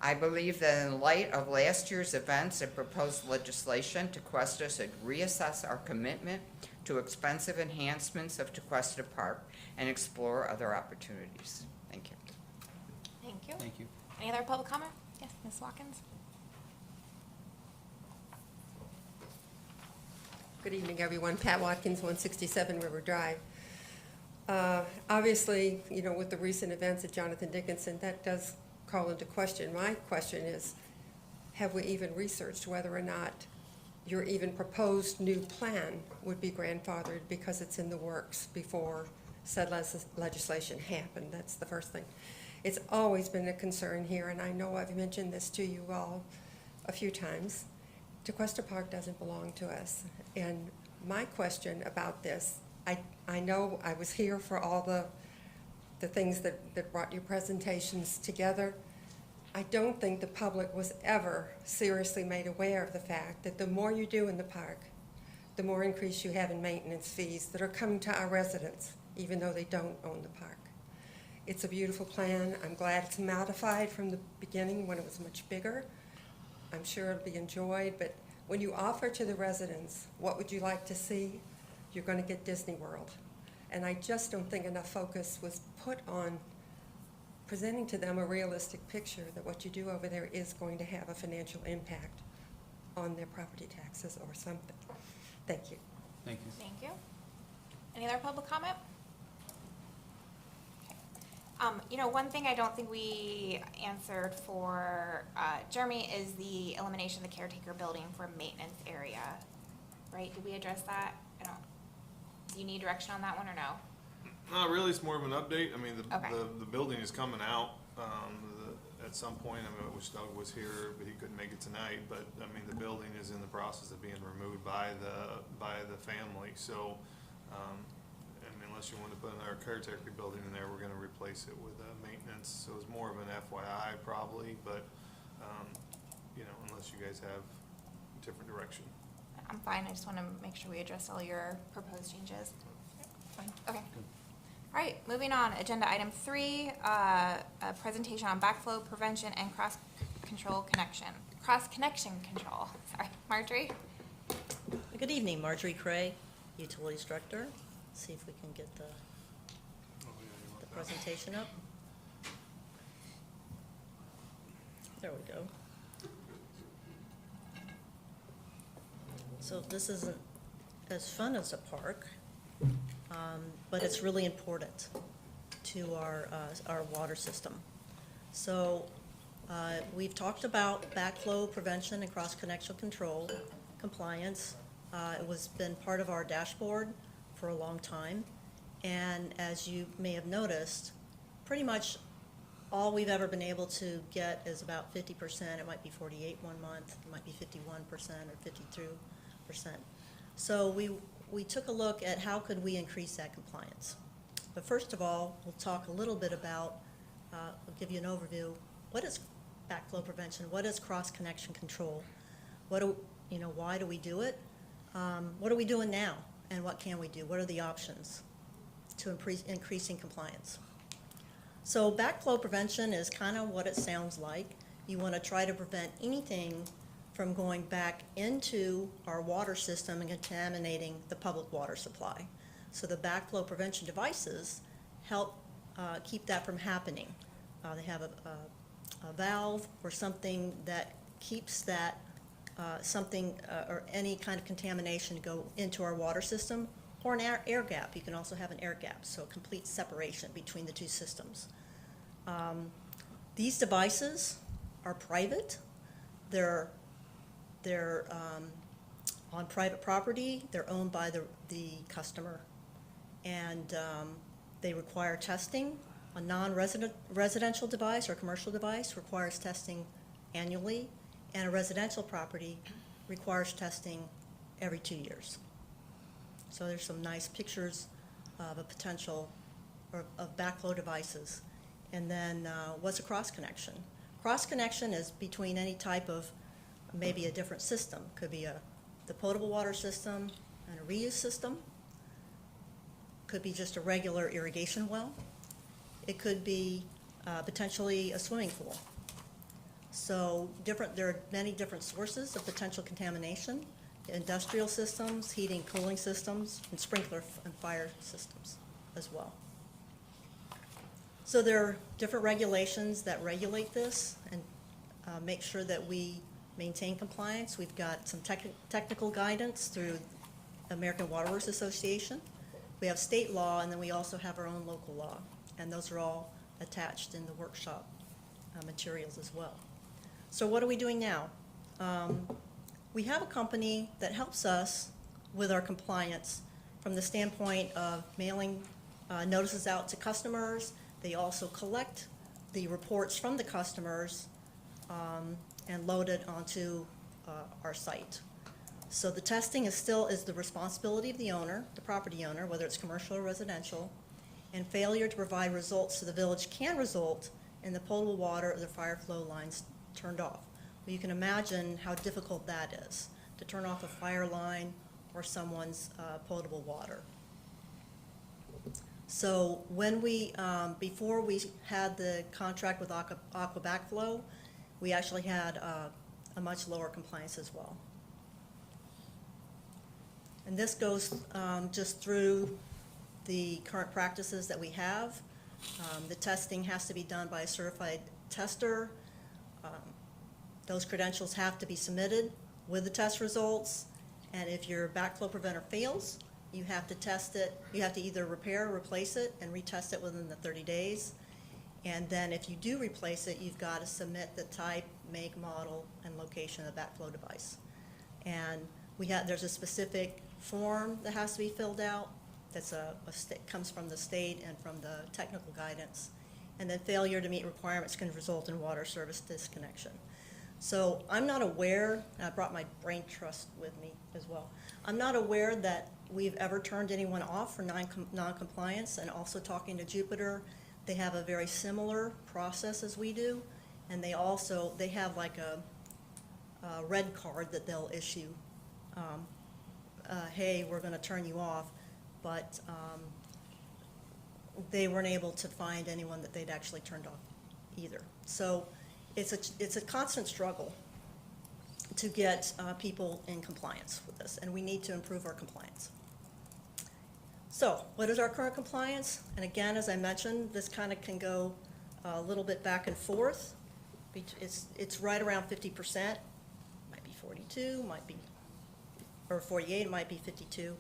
I believe that in light of last year's events and proposed legislation, Tequesta should reassess our commitment to expensive enhancements of Tequesta Park and explore other opportunities. Thank you. Thank you. Thank you. Any other public comment? Yes, Ms. Watkins? Good evening, everyone. Pat Watkins, 167 River Drive. Obviously, you know, with the recent events at Jonathan Dickinson, that does call into question. My question is, have we even researched whether or not your even proposed new plan would be grandfathered because it's in the works before said legislation happened? That's the first thing. It's always been a concern here, and I know I've mentioned this to you all a few times. Tequesta Park doesn't belong to us. And my question about this, I know I was here for all the things that brought your presentations together. I don't think the public was ever seriously made aware of the fact that the more you do in the park, the more increase you have in maintenance fees that are coming to our residents, even though they don't own the park. It's a beautiful plan. I'm glad it's modified from the beginning when it was much bigger. I'm sure it'll be enjoyed, but when you offer to the residents, what would you like to see? You're going to get Disney World. And I just don't think enough focus was put on presenting to them a realistic picture that what you do over there is going to have a financial impact on their property taxes or something. Thank you. Thank you. Thank you. Any other public comment? Okay. One thing I don't think we answered for Jeremy is the elimination of the caretaker building for maintenance area, right? Did we address that? Do you need direction on that one or no? Not really, it's more of an update. I mean, Okay. the building is coming out, at some point. I mean, I wish Doug was here, but he couldn't make it tonight. But, I mean, the building is in the process of being removed by the family. So, I mean, unless you want to put another caretaker building in there, we're gonna replace it with, maintenance. So it's more of an FYI probably, but, unless you guys have a different direction. I'm fine, I just want to make sure we address all your proposed changes. Fine. Okay. All right, moving on, agenda item 3, a presentation on backflow prevention and cross-connection control. Sorry, Marjorie? Good evening, Marjorie Cray, Utilities Director. See if we can get the presentation up. There we go. So this isn't as fun as a park, but it's really important to our water system. So we've talked about backflow prevention and cross-connection control compliance. It was been part of our dashboard for a long time. And as you may have noticed, pretty much all we've ever been able to get is about 50%. It might be 48 one month, it might be 51% or 52%. So we took a look at how could we increase that compliance. But first of all, we'll talk a little bit about, I'll give you an overview. What is backflow prevention? What is cross-connection control? Why do we do it? What are we doing now? And what can we do? What are the options to increasing compliance? So backflow prevention is kind of what it sounds like. You want to try to prevent anything from going back into our water system and contaminating the public water supply. So the backflow prevention devices help keep that from happening. They have a valve or something that keeps that or any kind of contamination to go into our water system, or an air gap. You can also have an air gap, so complete separation between the two systems. These devices are private. They're on private property. They're owned by the customer, and they require testing. A non-residential device or commercial device requires testing annually, and a residential property requires testing every 2 years. So there's some nice pictures of a potential of backflow devices. And then what's a cross-connection? Cross-connection is between any type of maybe a different system. Could be the potable water system and a reuse system. Could be just a regular irrigation well. It could be potentially a swimming pool. So there are many different sources of potential contamination: industrial systems, heating, cooling systems, and sprinkler and fire systems as well. So there are different regulations that regulate this and make sure that we maintain compliance. We've got some technical guidance through American Water Works Association. We have state law, and then we also have our own local law, and those are all attached in the workshop materials as well. So what are we doing now? We have a company that helps us with our compliance from the standpoint of mailing notices out to customers. They also collect the reports from the customers and load it onto our site. So the testing is the responsibility of the owner, the property owner, whether it's commercial or residential, and failure to provide results to the village can result in the potable water or the fire flow lines turned off. Well, you can imagine how difficult that is, to turn off a fire line or someone's potable water. So when before we had the contract with Aqua Backflow, we actually had a much lower compliance as well. And this goes just through the current practices that we have. The testing has to be done by a certified tester. Those credentials have to be submitted with the test results, and if your backflow preventer fails, you have to test it. You have to either repair or replace it and retest it within the 30 days. And then if you do replace it, you've got to submit the type, make, model, and location of the backflow device. And there's a specific form that has to be filled out. That's comes from the state and from the technical guidance. And then failure to meet requirements can result in water service disconnection. So I'm not aware, and I brought my brain trust with me as well. I'm not aware that we've ever turned anyone off for non-compliance, and also talking to Jupiter, they have a very similar process as we do, and they have like a red card that they'll issue. Hey, we're gonna turn you off, but they weren't able to find anyone that they'd actually turned off either. So it's a constant struggle to get people in compliance with this, and we need to improve our compliance. So what is our current compliance? And again, as I mentioned, this kind of can go a little bit back and forth. It's right around 50%, might be 42, might be, or 48, it might be 52%.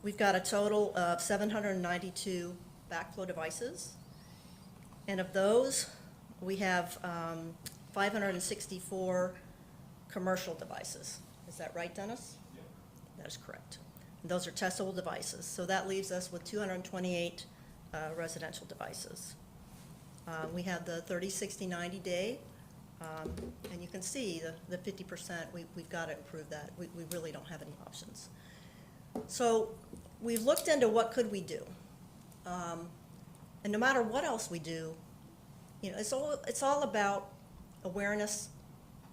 We've got a total of 792 backflow devices, and of those, we have 564 commercial devices. Is that right, Dennis? Yeah. That is correct. And those are testable devices. So that leaves us with 228 residential devices. We have the 30, 60, 90 day, and you can see the 50%, we've got to improve that. We really don't have any options. So we've looked into what could we do. And no matter what else we do, you know, it's all about awareness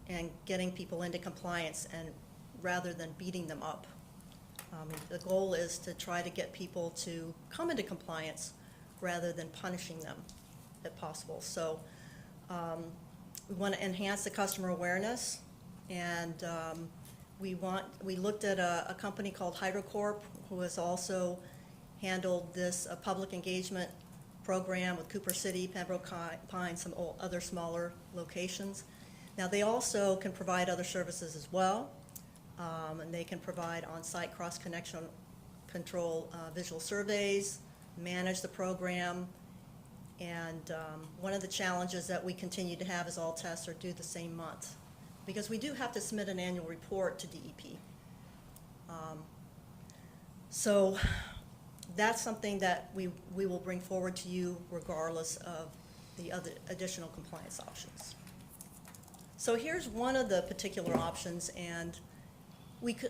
and getting people into compliance, and rather than beating them up. The goal is to try to get people to come into compliance rather than punishing them if possible. So we want to enhance the customer awareness, and we looked at a company called HydroCorp, who has also handled this public engagement program with Cooper City, Pembroke Pines, some other smaller locations. Now they also can provide other services as well, and they can provide on-site cross-connection control visual surveys, manage the program, and one of the challenges that we continue to have is all tests are due the same month, because we do have to submit an annual report to DEP. So that's something that we will bring forward to you regardless of the other additional compliance options. So here's one of the particular options, and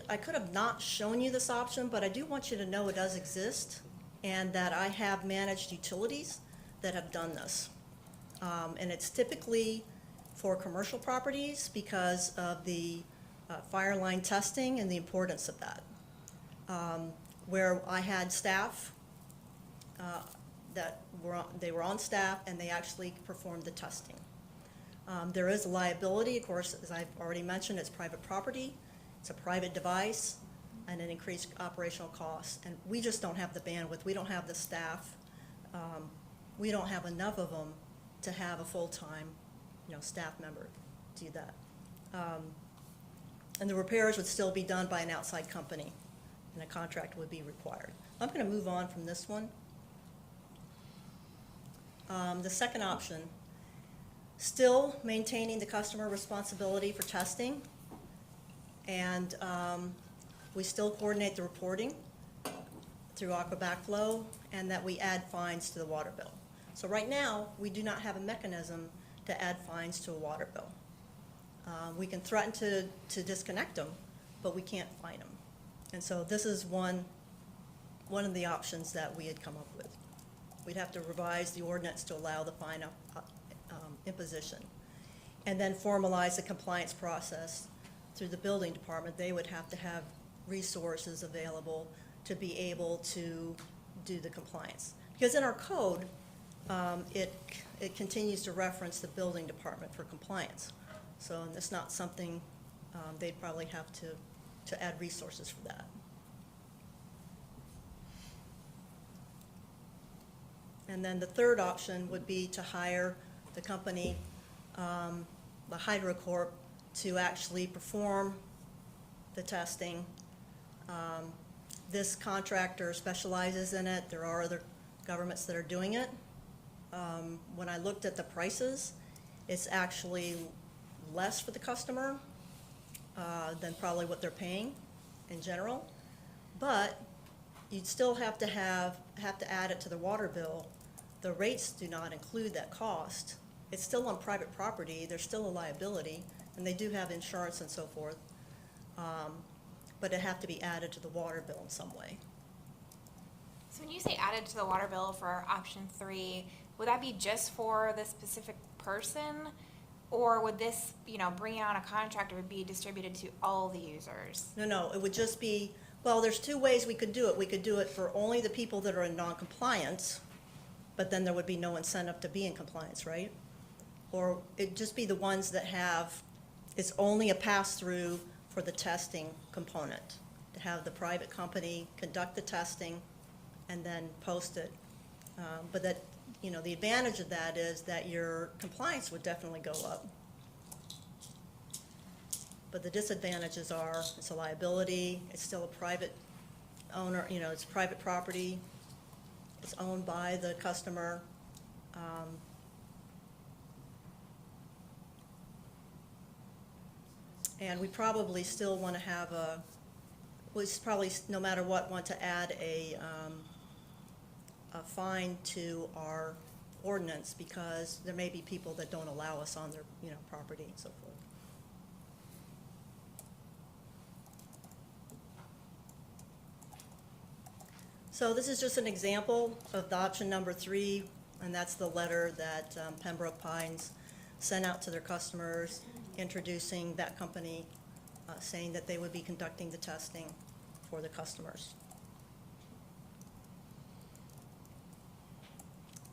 I could have not shown you this option, but I do want you to know it does exist, and that I have managed utilities that have done this. And it's typically for commercial properties because of the fire line testing and the importance of that. Where I had staff they were on staff and they actually performed the testing. There is a liability, of course, as I've already mentioned, it's private property, it's a private device, and an increased operational costs. And we just don't have the bandwidth, we don't have the staff, we don't have enough of them to have a full-time, staff member do that. And the repairs would still be done by an outside company, and a contract would be required. I'm going to move on from this one. The second option, still maintaining the customer responsibility for testing, and we still coordinate the reporting through Aqua Backflow, and that we add fines to the water bill. So right now, we do not have a mechanism to add fines to a water bill. We can threaten to disconnect them, but we can't fine them. And so this is one of the options that we had come up with. We'd have to revise the ordinance to allow the fine imposition, and then formalize the compliance process through the building department. They would have to have resources available to be able to do the compliance. Because in our code, it continues to reference the building department for compliance. So it's not something, they'd probably have to add resources for that. And then the third option would be to hire the company, the HydroCorp, to actually perform the testing. This contractor specializes in it. There are other governments that are doing it. When I looked at the prices, it's actually less for the customer than probably what they're paying in general. But you'd still have to add it to the water bill. The rates do not include that cost. It's still on private property, there's still a liability, and they do have insurance and so forth. But it have to be added to the water bill in some way. So when you say added to the water bill for option 3, would that be just for the specific person? Or would this, bringing on a contractor would be distributed to all the users? No, it would just be, well, there's 2 ways we could do it. We could do it for only the people that are in non-compliance, but then there would be no incentive to be in compliance, right? Or it'd just be the ones that it's only a pass-through for the testing component, to have the private company conduct the testing and then post it. But that, the advantage of that is that your compliance would definitely go up. But the disadvantages are, it's a liability, it's still a private owner, it's private property, it's owned by the customer. And we probably still want to have we probably, no matter what, want to add a fine to our ordinance, because there may be people that don't allow us on their, property and so forth. So this is just an example of the option number 3, and that's the letter that Pembroke Pines sent out to their customers, introducing that company, saying that they would be conducting the testing for the customers.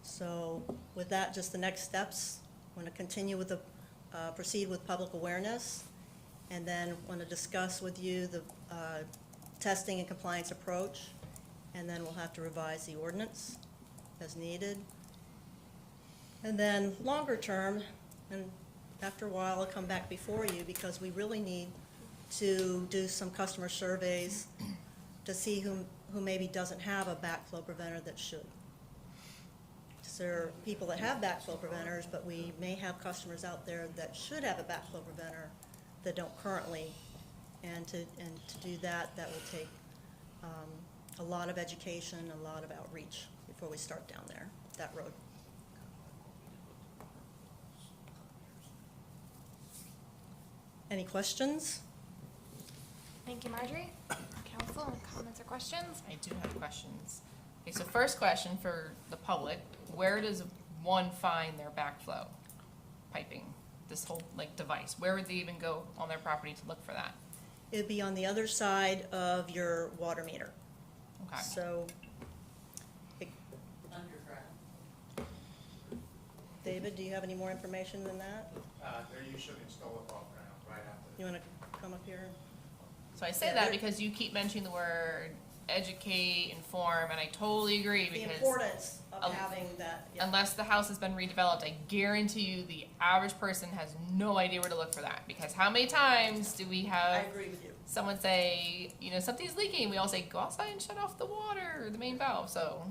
So with that, just the next steps, I'm going to continue with proceed with public awareness, and then want to discuss with you the testing and compliance approach, and then we'll have to revise the ordinance as needed. And then longer term, and after a while, I'll come back before you, because we really need to do some customer surveys to see who maybe doesn't have a backflow preventer that should. There are people that have backflow preventers, but we may have customers out there that should have a backflow preventer that don't currently. And to do that will take a lot of education, a lot of outreach before we start down that road. Any questions? Thank you, Marjorie. Council, any comments or questions? I do have questions. Okay, so first question for the public, where does one find their backflow piping, this whole device? Where would they even go on their property to look for that? It'd be on the other side of your water meter. Okay. So, David, do you have any more information than that? There you should install it off ground right after. You want to come up here? So I say that because you keep mentioning the word educate, inform, and I totally agree, The because importance of having that, yeah. unless the house has been redeveloped, I guarantee you the average person has no idea where to look for that. Because how many times do we I have agree with you. someone say, something's leaking, we all say, go outside and shut off the water, the main valve, so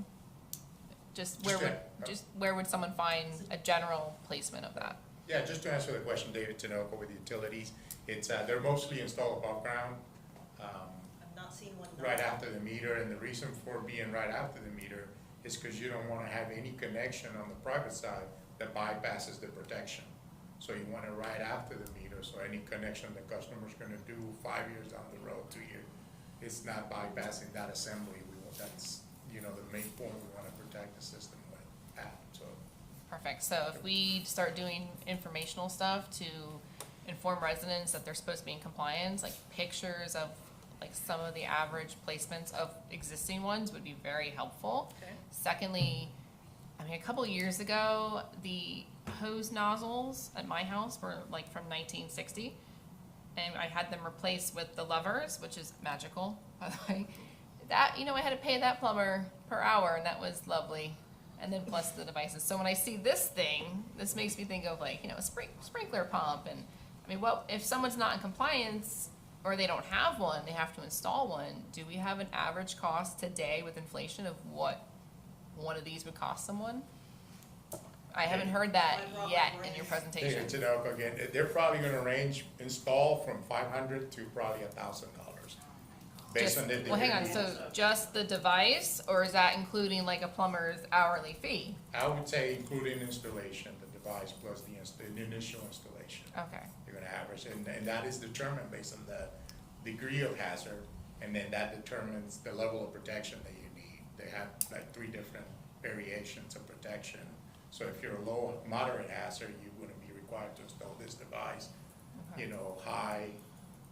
where would someone find a general placement of that? Yeah, just to answer the question, David Tinoco with utilities, it's, they're mostly installed above ground, I've not seen one. right after the meter, and the reason for being right after the meter is because you don't wanna have any connection on the private side that bypasses the protection. So you want it right after the meter, so any connection the customer's gonna do 5 years down the road, 2 years, it's not bypassing that assembly. That's, the main point we wanna protect the system with that, so. Perfect, so if we start doing informational stuff to inform residents that they're supposed to be in compliance, like pictures of some of the average placements of existing ones would be very helpful. Okay. Secondly, a couple years ago, the hose nozzles at my house were from 1960, and I had them replaced with the levers, which is magical, by the way. That, I had to pay that plumber per hour, and that was lovely. and then plus the devices. So when I see this thing, this makes me think of like, a sprinkler pump. And I mean, what if someone's not in compliance or they don't have one, they have to install one? Do we have an average cost today with inflation of what one of these would cost someone? I haven't heard that yet in your presentation. To know, again, they're probably gonna range install from $500 to probably $1,000, based on the. Well, hang on, so just the device, or is that including like a plumber's hourly fee? I would say including installation, the device plus the initial installation. Okay, You're gonna average, and that is determined based on the degree of hazard, and then that determines the level of protection that you need. They have like 3 different variations of protection. So if you're a low, moderate hazard, you wouldn't be required to install this device. Okay. High,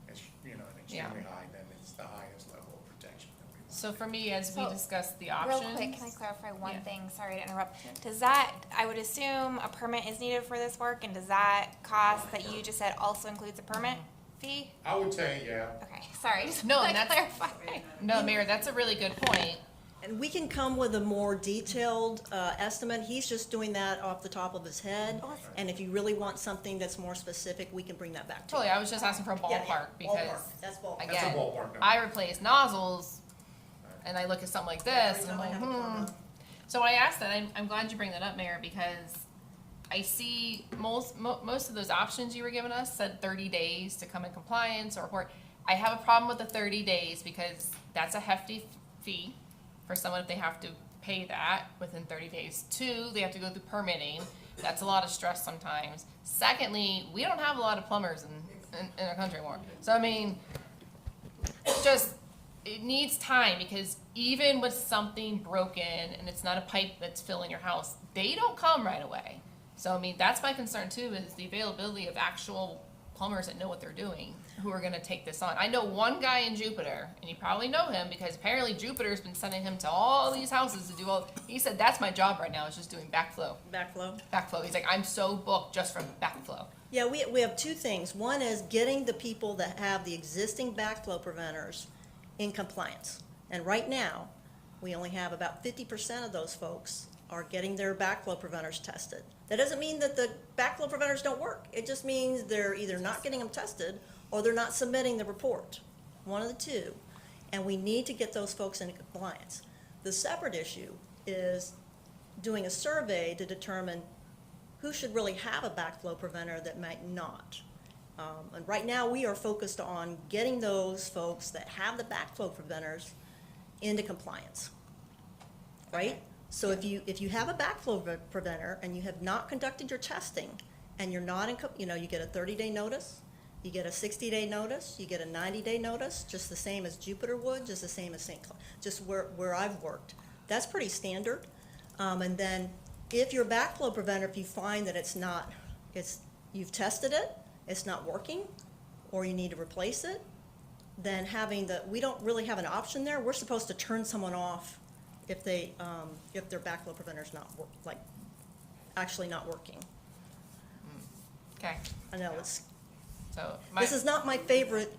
and extremely Yeah. high, then it's the highest level of protection that we want. so for me, as we So, discuss the Real options. quick, can I clarify one Yeah. thing? Sorry to interrupt. Does that, I would assume a permit is needed for this work, and does that cost that you just said also includes a permit fee? I would say, yeah, Okay, sorry, just No, wanted and to that's- clarify. No, Mayor, that's a really good point. And we can come with a more detailed estimate. He's just doing that off the top of his head. Awesome. And if you really want something that's more specific, we can bring that back to you. Totally, I was just asking for a Yeah, yeah, ballpark because, ballpark. That's ballpark. that's a again, ballpark number. I replace nozzles and I look at something like this and I'm like, Every time I have a plumber. So when I asked that, I'm glad you bring that up, Mayor, because I see most of those options you were giving us said 30 days to come in compliance or report. I have a problem with the 30 days because that's a hefty fee for someone if they have to pay that within 30 days. 2, they have to go through permitting. That's a lot of stress sometimes. Secondly, we don't have a lot of plumbers in our country anymore. So I mean, it needs time because even with something broken and it's not a pipe that's filling your house, they don't come right away. So I mean, that's my concern too, is the availability of actual plumbers that know what they're doing, who are gonna take this on. I know one guy in Jupiter, and you probably know him because apparently Jupiter's been sending him to all these houses to do he said, that's my job right now, is just doing backflow. Backflow. He's like, I'm so booked just from backflow. Yeah, we have 2 things. One is getting the people that have the existing backflow preventers in compliance. And right now, we only have about 50% of those folks are getting their backflow preventers tested. That doesn't mean that the backflow preventers don't work. It just means they're either not getting them tested or they're not submitting the report. One of the 2. And we need to get those folks into compliance. The separate issue is doing a survey to determine who should really have a backflow preventer that might not. And right now, we are focused on getting those folks that have the backflow preventers into compliance, right? So if you have a backflow preventer and you have not conducted your testing and you're not you get a 30-day notice, you get a 60-day notice, you get a 90-day notice, just the same as Jupiter would, just the same as St. Cloud, just where I've worked. That's pretty standard. And then if your backflow preventer, if you find that you've tested it, it's not working, or you need to replace it, then we don't really have an option there. We're supposed to turn someone off if their backflow preventer's actually not working. Okay, I know so this is not my favorite.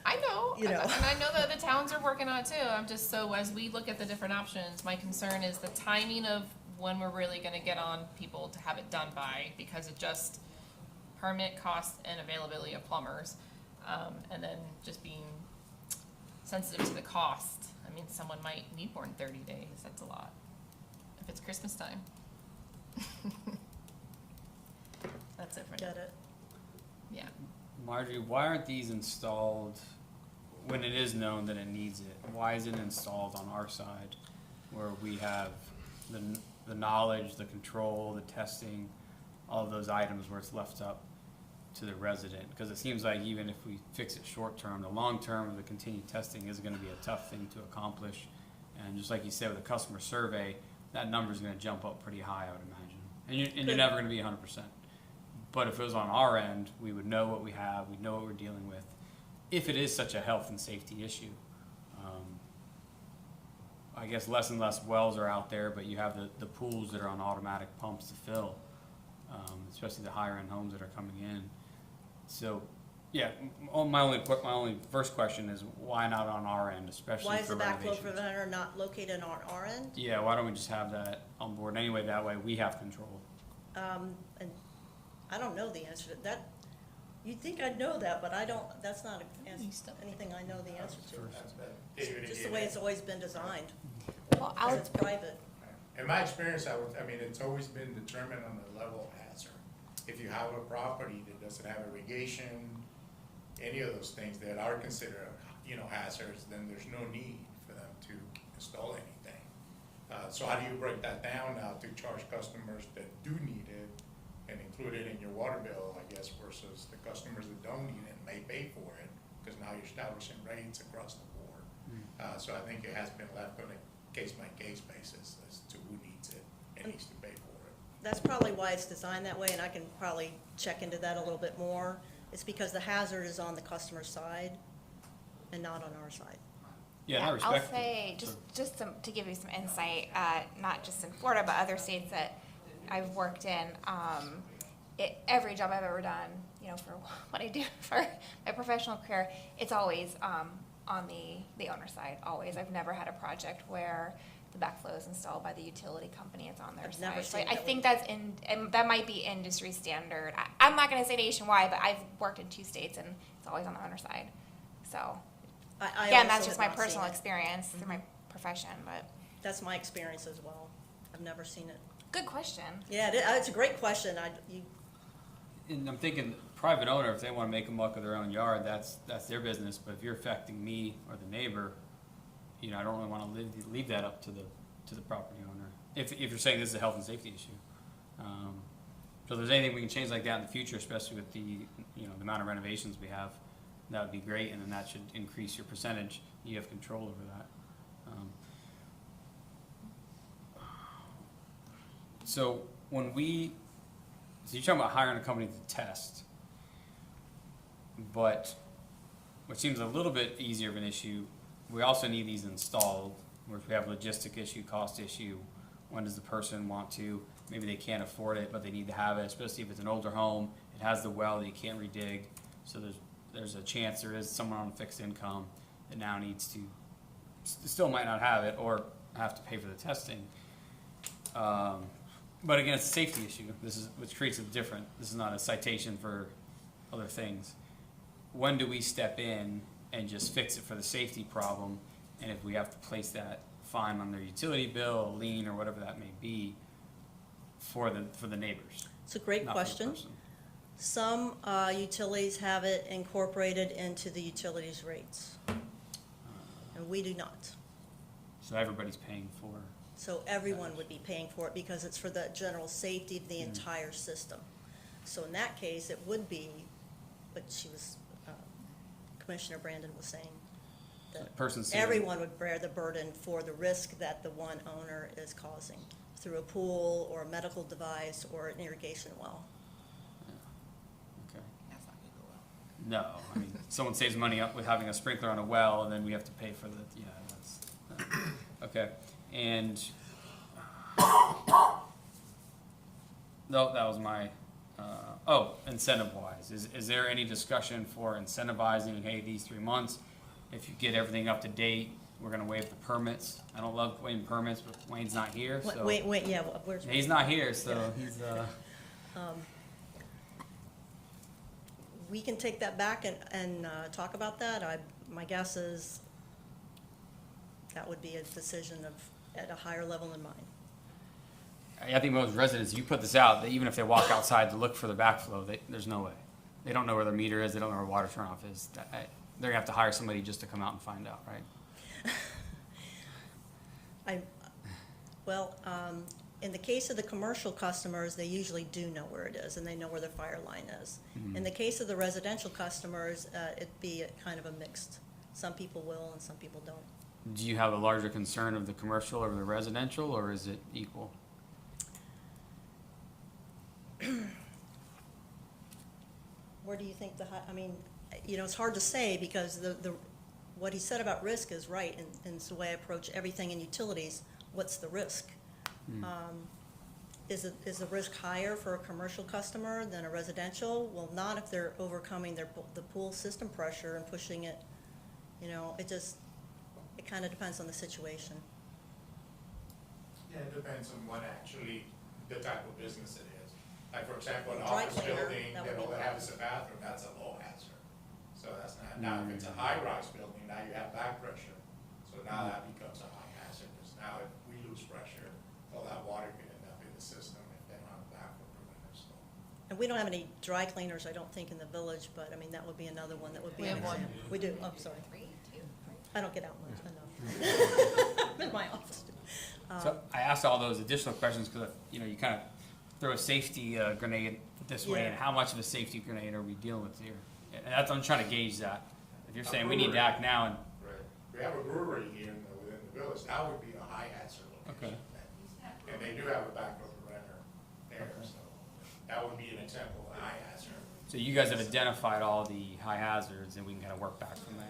I know, You know. and I know that the towns are working on it too. I'm just, so as we look at the different options, my concern is the timing of when we're really gonna get on people to have it done by, because it just permit cost and availability of plumbers, and then just being sensitive to the cost. I mean, someone might need more than 30 days, that's a lot, if it's Christmas time. That's it for now. Get it? Yeah. Marjorie, why aren't these installed when it is known that it needs it? Why isn't it installed on our side where we have the knowledge, the control, the testing, all of those items where it's left up to the resident? Because it seems like even if we fix it short term, the long term of the continued testing is going to be a tough thing to accomplish. And just like you said with a customer survey, that number is going to jump up pretty high, I would imagine. And you're never going to be 100%. But if it was on our end, we would know what we have, we'd know what we're dealing with. If it is such a health and safety issue, I guess less and less wells are out there, but you have the pools that are on automatic pumps to fill, especially the higher end homes that are coming in. So Yeah, my only first question is why not on our end, especially Why is for the backflow renovations? preventer not located on our end? Yeah, why don't we just have that on board anyway, that way we have control. And I don't know the answer to that. You'd think I'd know that, but I don't, that's not anything I know the answer to. Just the way it's always been designed, Well, because it's private. In my experience, I mean, it's always been determined on the level of hazard. If you have a property that doesn't have irrigation, any of those things that are considered, hazards, then there's no need for them to install anything. So how do you break that down now to charge customers that do need it and include it in your water bill, I guess, versus the customers that don't need it and may pay for it, because now you're establishing rates across the board. So I think it has been left on a case-by-case basis as to who needs it and needs to pay for it. That's probably why it's designed that way, and I can probably check into that a little bit more. It's because the hazard is on the customer side and not on our side. Yeah, I I'll respect. say, just to give you some insight, not just in Florida, but other states that I've worked in, every job I've ever done, for what I do for my professional career, it's always on the owner side, always. I've never had a project where the backflow is installed by the utility company, it's on their I've side. never So seen I that think that's and that might be industry standard. I'm not gonna say nationwide, but I've worked in 2 states and it's always on the owner side. So, I again, also that's just have my not seen personal it. experience through my profession, but That's my experience as well. I've never seen it. good question. Yeah, it's a great question. And I'm thinking, private owner, if they wanna make a muck of their own yard, that's their business, but if you're affecting me or the neighbor, I don't really wanna leave that up to the property owner, if you're saying this is a health and safety issue. So if there's anything we can change like that in the future, especially with the amount of renovations we have, that would be great, and then that should increase your percentage, you have control over that. So you're talking about hiring a company to test, but what seems a little bit easier of an issue, we also need these installed, where if we have a logistic issue, cost issue, when does the person want to, maybe they can't afford it, but they need to have it, especially if it's an older home, it has the well that you can't redig, so there's a chance there is someone on a fixed income that now needs to, still might not have it, or have to pay for the testing. But again, it's a safety issue, which creates it different, this is not a citation for other things. When do we step in and just fix it for the safety problem? And if we have to place that fine on their utility bill, a lien, or whatever that may be, for the neighbors, It's a great not for the question. person. Some utilities have it incorporated into the utilities rates, and we do not. So everybody's paying for. So everyone would be paying for it because it's for the general safety of the entire system. So in that case, it would be, but Commissioner Brandon was saying that Person seeing- everyone would bear the burden for the risk that the one owner is causing through a pool or a medical device or an irrigation well. Okay. That's not Google. No, I mean, someone saves money up with having a sprinkler on a well, and then we have to pay for that's, okay, and, no, that was my, incentive-wise, is there any discussion for incentivizing, hey, these 3 months, if you get everything up to date, we're gonna waive the permits? I don't love waiving permits, but Wayne's not here, so. Wait, yeah, where's? He's not here, so he's, We can take that back and talk about that. My guess is that would be a decision at a higher level than mine. I think most residents, you put this out, that even if they walk outside to look for the backflow, there's no way. They don't know where their meter is, they don't know where water turnoff is. They're gonna have to hire somebody just to come out and find out, right? In the case of the commercial customers, they usually do know where it is, and they know where their fire line is. In the case of the residential customers, it'd be kind of a mixed. Some people will and some people don't. Do you have a larger concern of the commercial over the residential, or is it equal? Where do you think it's hard to say because what he said about risk is right, and it's the way I approach everything in utilities. What's the risk? is the risk higher for a commercial customer than a residential? Well, not if they're overcoming the pool system pressure and pushing it, you know, it kind of depends on the situation. Yeah, it depends on what actually, the type of business it is. Like, for example, an Dry office cleaner, building, that that would all be they have is a bathroom, that's a low hazard. So that's not, now if it's a high-rise building, now you have back pressure, so now that becomes a high hazard, because now if we lose pressure, all that water could end up in the system if they don't have backflow preventers. So And we don't have any dry cleaners, I don't think, in the village, but I mean, that would be another one that would be We an have one. example. We do, oh, sorry. I don't get out much, enough. I'm in my office. So I asked all those additional questions because, you know, you kind of throw a safety grenade this way, and Yeah. how much of a safety grenade are we dealing with here? And that's, I'm trying to gauge that. If you're saying we need to act now, and right. We have a brewery here within the village, that would be a high hazard location. And they do have a backflow preventer there, so that would be an example of a high hazard. so you guys have identified all the high hazards, and we can kind of work back from there.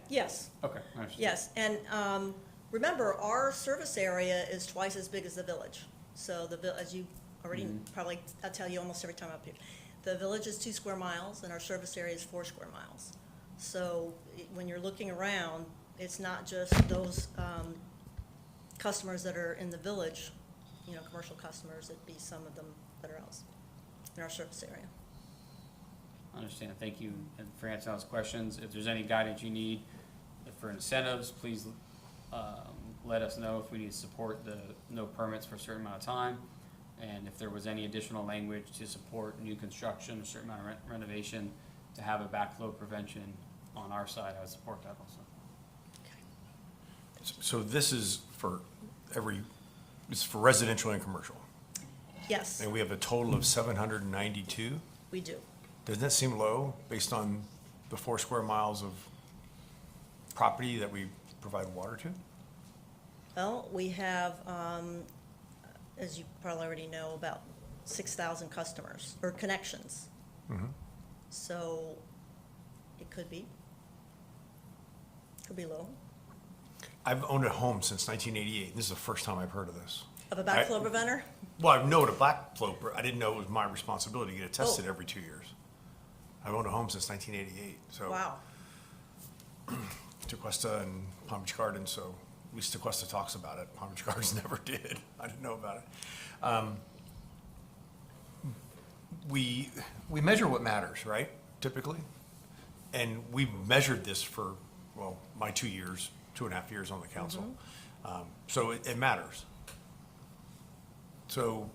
Yes, Okay, I understand. yes, and remember, our service area is twice as big as the village. So as you already probably, I tell you almost every time I'm up here, the village is 2 square miles and our service area is 4 square miles. So when you're looking around, it's not just those customers that are in the village, you know, commercial customers, it'd be some of them that are else in our service area. I understand. Thank you for answering those questions. If there's any guidance you need for incentives, please let us know if we need to support the no permits for a certain amount of time. And if there was any additional language to support new construction, a certain amount of renovation, to have a backflow prevention on our side, I would support that also. So this is for it's for residential and commercial. Yes, And we have a total of 792. we do. Doesn't that seem low based on the 4 square miles of property that we provide water to? Well, we have, as you probably already know, about 6,000 customers, or connections. So it could be low. I've owned a home since 1988. This is the first time I've heard of this. Of a backflow preventer? Well, I know what a backflow, I didn't know it was my responsibility to get it tested Oh. every 2 years. I've owned a home since 1988, so. Wow. Tequesta and Palm Beach Gardens, so at least Tequesta talks about it. Palm Beach Gardens never did. I didn't know about it. We measure what matters, right, typically? And we've measured this for, well, my 2 years, 2.5 years on the council. So it matters. So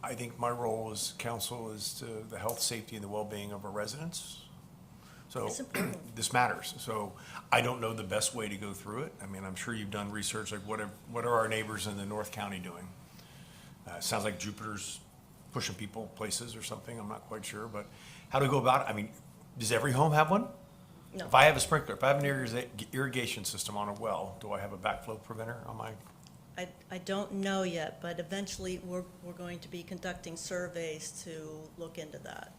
I think my role as council is to the health, safety, and the well-being of our residents. So It's important. this matters. So I don't know the best way to go through it. I mean, I'm sure you've done research, like what are our neighbors in the North County doing? Sounds like Jupiter's pushing people places or something, I'm not quite sure, but how to go about it? I mean, does every home have one? No. If I have a sprinkler, if I have an irrigation system on a well, do I have a backflow preventer on my? I don't know yet, but eventually we're going to be conducting surveys to look into that.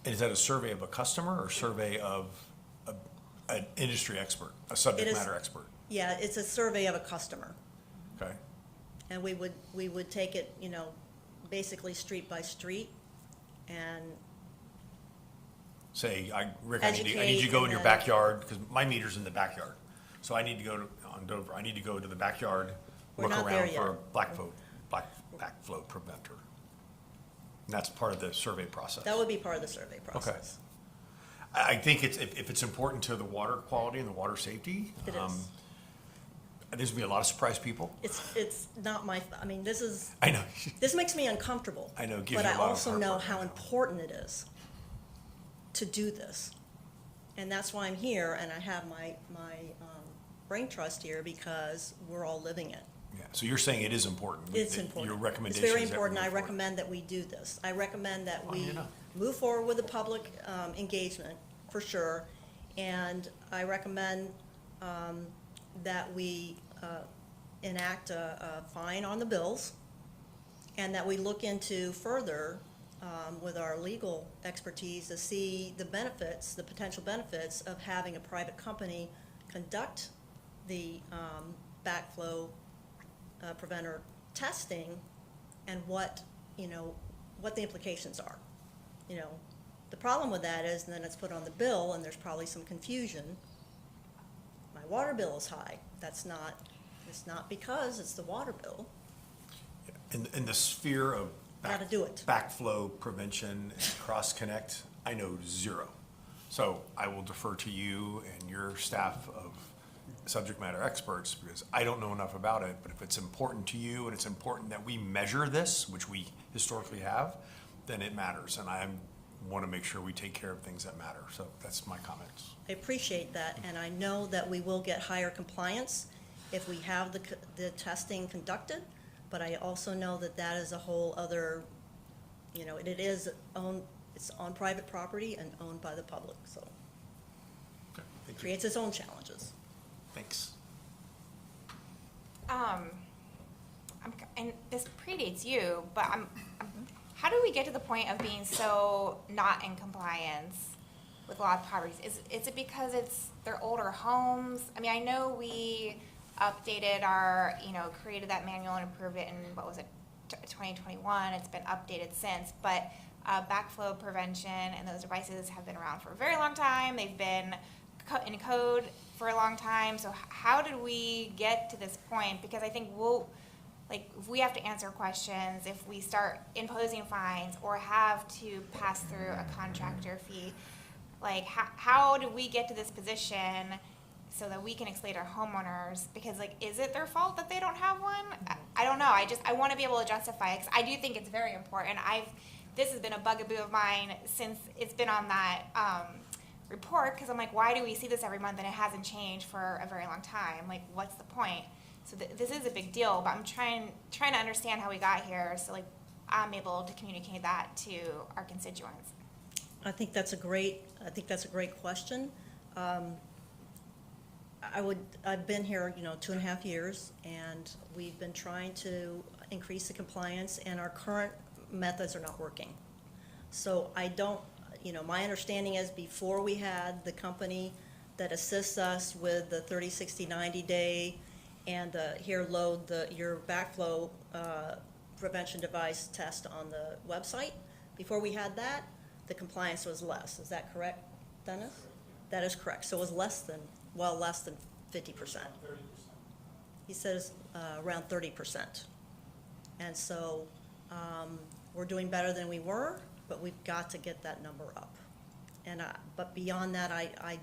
Is that a survey of a customer or survey of an industry expert, a subject It is- matter expert? Yeah, it's a survey of a customer. Okay. And we would take it, you know, basically street by street and Say, Rick, I need you to Educate go in and your then- backyard, because my meter's in the backyard. So I need to go on Dover, I need to go to the backyard, We're look not there around for a yet. backflow preventer. And that's part of the survey process. that would be part of the survey process. I think if it's important to the water quality and the water safety. It is. There's gonna be a lot of surprised people. It's not I mean, this I know. makes me uncomfortable. I know, it gives But you I a lot of also know heartburn, how I know. important it is to do this. And that's why I'm here and I have my brain trust here, because we're all living it. Yeah, so you're saying it is important. It's that important. Your recommendation It's very is that we important. I move forward. recommend that we do this. I recommend that we you know. move forward with the public engagement, for sure. And I recommend that we enact a fine on the bills, and that we look into further with our legal expertise to see the benefits, the potential benefits of having a private company conduct the backflow preventer testing and what, you know, what the implications are. You know, the problem with that is, and then it's put on the bill, and there's probably some confusion. My water bill is high. It's not because it's the water bill. In the sphere of Gotta do it. backflow prevention and cross-connect, I know zero. So I will defer to you and your staff of subject matter experts, because I don't know enough about it. But if it's important to you and it's important that we measure this, which we historically have, then it matters. And I want to make sure we take care of things that matter. So that's my comments. I appreciate that, and I know that we will get higher compliance if we have the testing conducted, but I also know that that is a whole other, you know, it's on private property and owned by the public, so Okay, it thank you. creates its own challenges. Thanks. And this predates you, but how do we get to the point of being so not in compliance with a lot of properties? Is it because they're older homes? I mean, I know we updated our, you know, created that manual and improved it in, what was it, 2021. It's been updated since, but backflow prevention and those devices have been around for a very long time. They've been in code for a long time. So how did we get to this point? Because I think if we have to answer questions, if we start imposing fines or have to pass through a contractor fee, like how did we get to this position so that we can explain to our homeowners? Because is it their fault that they don't have one? I don't know. I want to be able to justify it, because I do think it's very important. This has been a bugaboo of mine since it's been on that report, because I'm like, why do we see this every month and it hasn't changed for a very long time? Like, what's the point? So this is a big deal, but I'm trying to understand how we got here, so I'm able to communicate that to our constituents. I think that's a great question. I've been here, 2.5 years, and we've been trying to increase the compliance, and our current methods are not working. So I don't, my understanding is before we had the company that assists us with the 30, 60, 90 day and load your backflow prevention device test on the website, before we had that, the compliance was less. Is that correct, Dennis? That is correct. So it was less than 50%. He says around 30%. And so we're doing better than we were, but we've got to get that number up. And but beyond that, I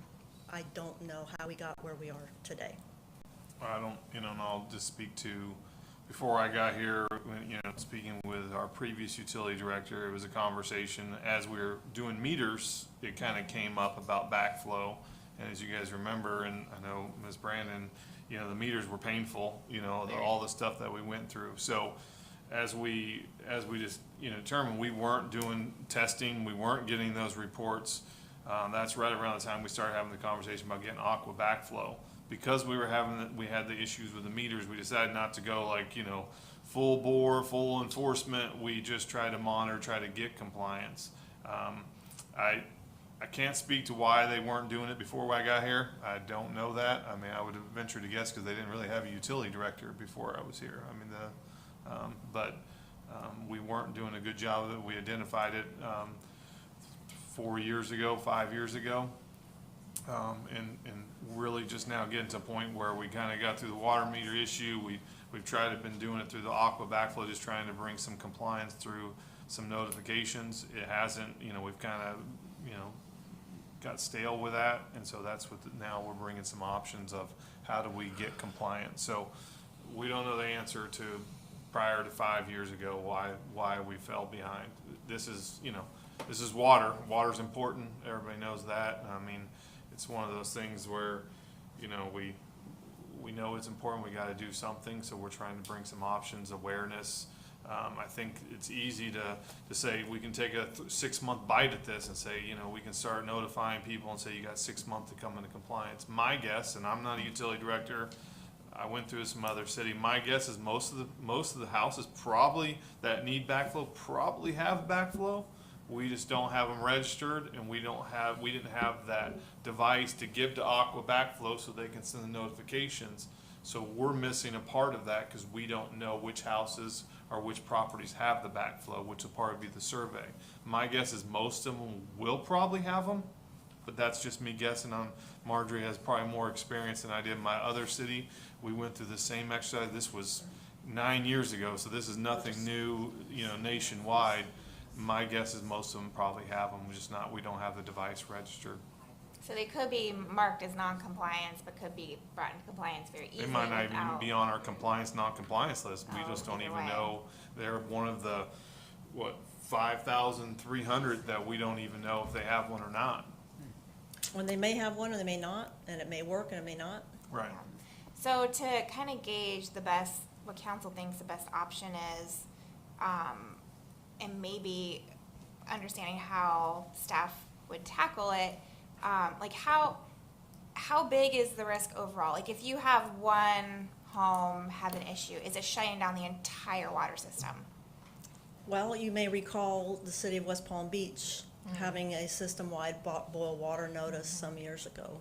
don't know how we got where we are today. I don't, and I'll just speak to, before I got here, speaking with our previous utility director, it was a conversation as we were doing meters, it kind of came up about backflow. And as you guys remember, and I know Ms. Brandon, the meters were painful, all the stuff that we went through. So as we just, determined we weren't doing testing, we weren't getting those reports, that's right around the time we started having the conversation about getting aqua backflow. Because we had the issues with the meters, we decided not to go full bore, full enforcement. We just tried to monitor, try to get compliance. I can't speak to why they weren't doing it before I got here. I don't know that. I mean, I would have ventured to guess because they didn't really have a utility director before I was here. I mean, but we weren't doing a good job of it. We identified it 4 years ago, 5 years ago. And really just now getting to a point where we kind of got through the water meter issue. We've been doing it through the aqua backflow, just trying to bring some compliance through some notifications. It hasn't, we've kind of, got stale with that. And so that's what now we're bringing some options of how do we get compliant. So we don't know the answer to prior to 5 years ago, why we fell behind. This is water. Water's important. Everybody knows that. I mean, it's one of those things where, we know it's important. We got to do something. So we're trying to bring some options, awareness. I think it's easy to say we can take a 6-month bite at this and say, we can start notifying people and say you got 6 months to come into compliance. My guess, and I'm not a utility director, I went through some other city. My guess is most of the houses probably that need backflow probably have backflow. We just don't have them registered, and we didn't have that device to give to Aqua Backflow so they can send the notifications. So we're missing a part of that because we don't know which houses or which properties have the backflow, which will probably be the survey. My guess is most of them will probably have them, but that's just me guessing. Marjorie has probably more experience than I did in my other city. We went through the same exercise. This was 9 years ago, so this is nothing new, nationwide. My guess is most of them probably have them, we don't have the device registered. So they could be marked as non-compliance, but could be brought into compliance very easily. They might not even without- be on our non-compliance list. We Oh, just don't either even way. know. They're one of the, 5,300 that we don't even know if they have one or not. When they may have one or they may not, and it may work and it may not. Right. So to kind of gauge what council thinks the best option is, and maybe understanding how staff would tackle it, like how big is the risk overall? Like if you have one home have an issue, is it shutting down the entire water system? Well, you may recall the city of West Palm Beach having a system-wide boil water notice some years ago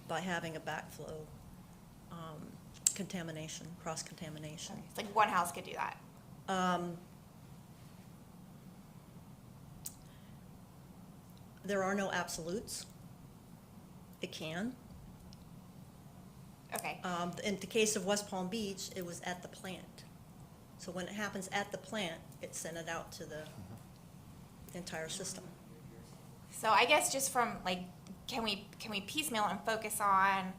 by having a backflow contamination, cross-contamination. It's like one house could do that. There are no absolutes. It can. Okay. In the case of West Palm Beach, it was at the plant. So when it happens at the plant, it sent it out to the entire system. So I guess just from like, can we piecemeal and focus on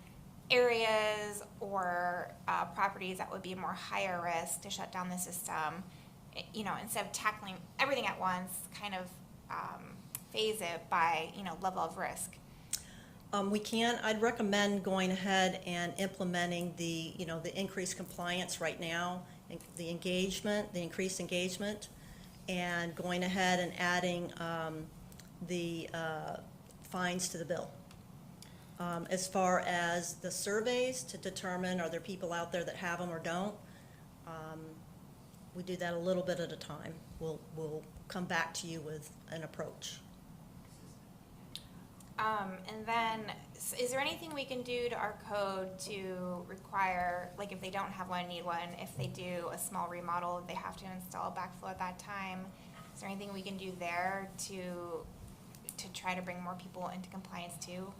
areas or properties that would be more higher risk to shut down the system, instead of tackling everything at once, kind of phase it by, level of risk. We can, I'd recommend going ahead and implementing the increased compliance right now, the increased engagement, and going ahead and adding the fines to the bill. As far as the surveys to determine are there people out there that have them or don't, we do that a little bit at a time. We'll come back to you with an approach. And then, is there anything we can do to our code to require, like if they don't have one, need one, if they do a small remodel, they have to install a backflow at that time? Is there anything we can do there to try to bring more people into compliance too?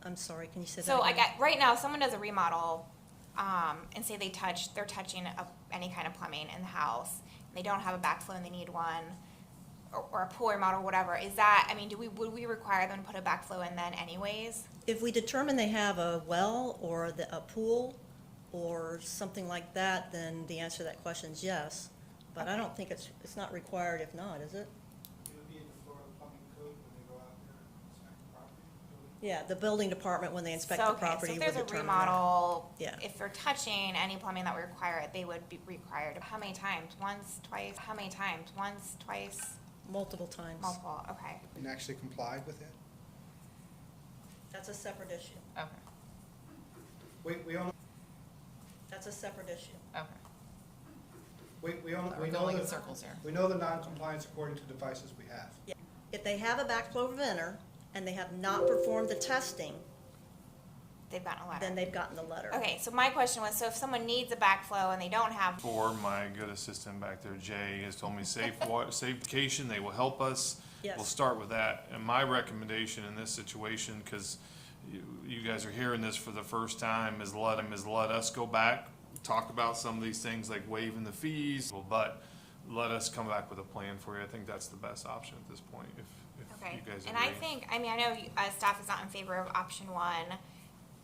I'm sorry, can you say that So again? right now, someone does a remodel, and say they're touching any kind of plumbing in the house, and they don't have a backflow and they need one, or a pool remodel, whatever. Is that, would we require them to put a backflow in then anyways? If we determine they have a well or a pool or something like that, then the answer to that question is yes. But I don't think it's not required if not, is it? It would be in the Florida plumbing code when they go out there and inspect the property. Yeah, the building department, when they inspect the property, So will if there's a determine that. remodel, Yeah. if they're touching any plumbing that we require it, they would be required. How many times? Once, twice? How many times? Once, twice, Multiple times. multiple? Okay. And actually complied with it. That's a separate issue. Okay. We all, That's a separate issue. Okay. we We're know going in the, circles here. we know the non-compliance according to devices we have. Yeah. If they have a backflow preventer and they have not performed the testing, They've gotten a letter. then they've gotten the letter. Okay, so my question was, so if someone needs a backflow and they don't have, Before, my good assistant back there, Jay, has told me safecation, they will help us. Yes. We'll start with that. And my recommendation in this situation, because you guys are hearing this for the first time, is let us go back, talk about some of these things like waiving the fees, but let us come back with a plan for you. I think that's the best option at this point, if okay. you guys agree. And I think, I know staff is not in favor of option one.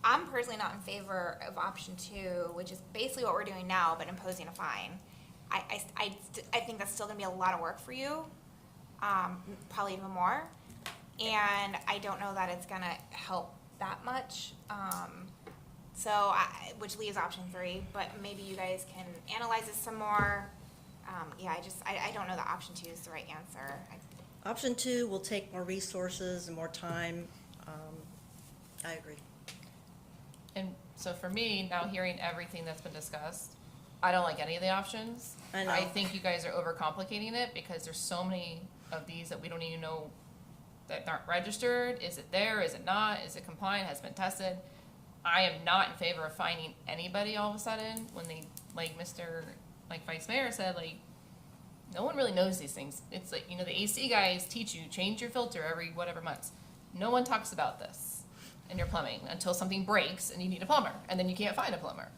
I'm personally not in favor of option two, which is basically what we're doing now, but imposing a fine. I think that's still gonna be a lot of work for you, probably even more. And I don't know that it's gonna help that much. Which leaves option three, but maybe you guys can analyze this some more. I don't know that option two is the right answer. Option two will take more resources and more time. I agree. And so for me, now hearing everything that's been discussed, I don't like any of the options. I know. I think you guys are overcomplicating it because there's so many of these that we don't even know that aren't registered. Is it there? Is it not? Is it compliant? Has it been tested? I am not in favor of finding anybody all of a sudden when they, like Vice Mayor said, like, no one really knows these things. It's like, you know, the AC guys teach you, change your filter every whatever months. No one talks about this in your plumbing until something breaks and you need a plumber, and then you can't find a plumber.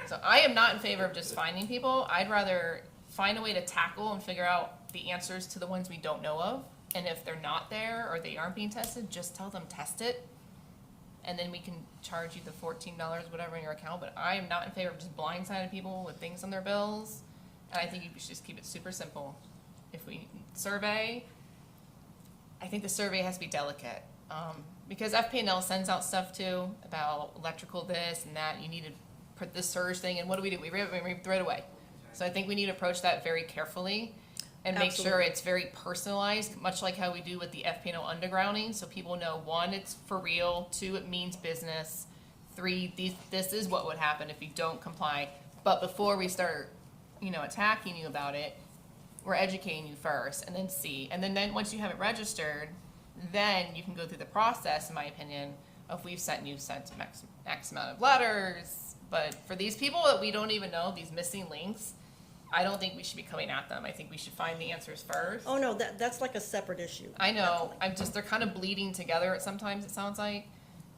So I am not in favor of just finding people. I'd rather find a way to tackle and figure out the answers to the ones we don't know of. And if they're not there or they aren't being tested, just tell them test it. And then we can charge you the $14, whatever in your account. But I am not in favor of just blindsiding people with things on their bills. And I think you should just keep it super simple. If we survey, I think the survey has to be delicate. Because FP&L sends out stuff too about electrical this and that. You need to put this surge thing, and what do? We throw it away. So I think we need to approach that very carefully and make sure Absolutely. it's very personalized, much like how we do with the FP&O undergrounding, so people know, 1, it's for real, 2, it means business, 3, this is what would happen if you don't comply. But before we start, you know, attacking you about it, we're educating you first, and then see. And then once you have it registered, then you can go through the process, in my opinion, of we've sent X amount of letters. But for these people that we don't even know, these missing links, I don't think we should be coming at them. I think we should find the answers first. Oh, no, that's like a separate issue. I know, Definitely. they're kind of bleeding together sometimes, it sounds like.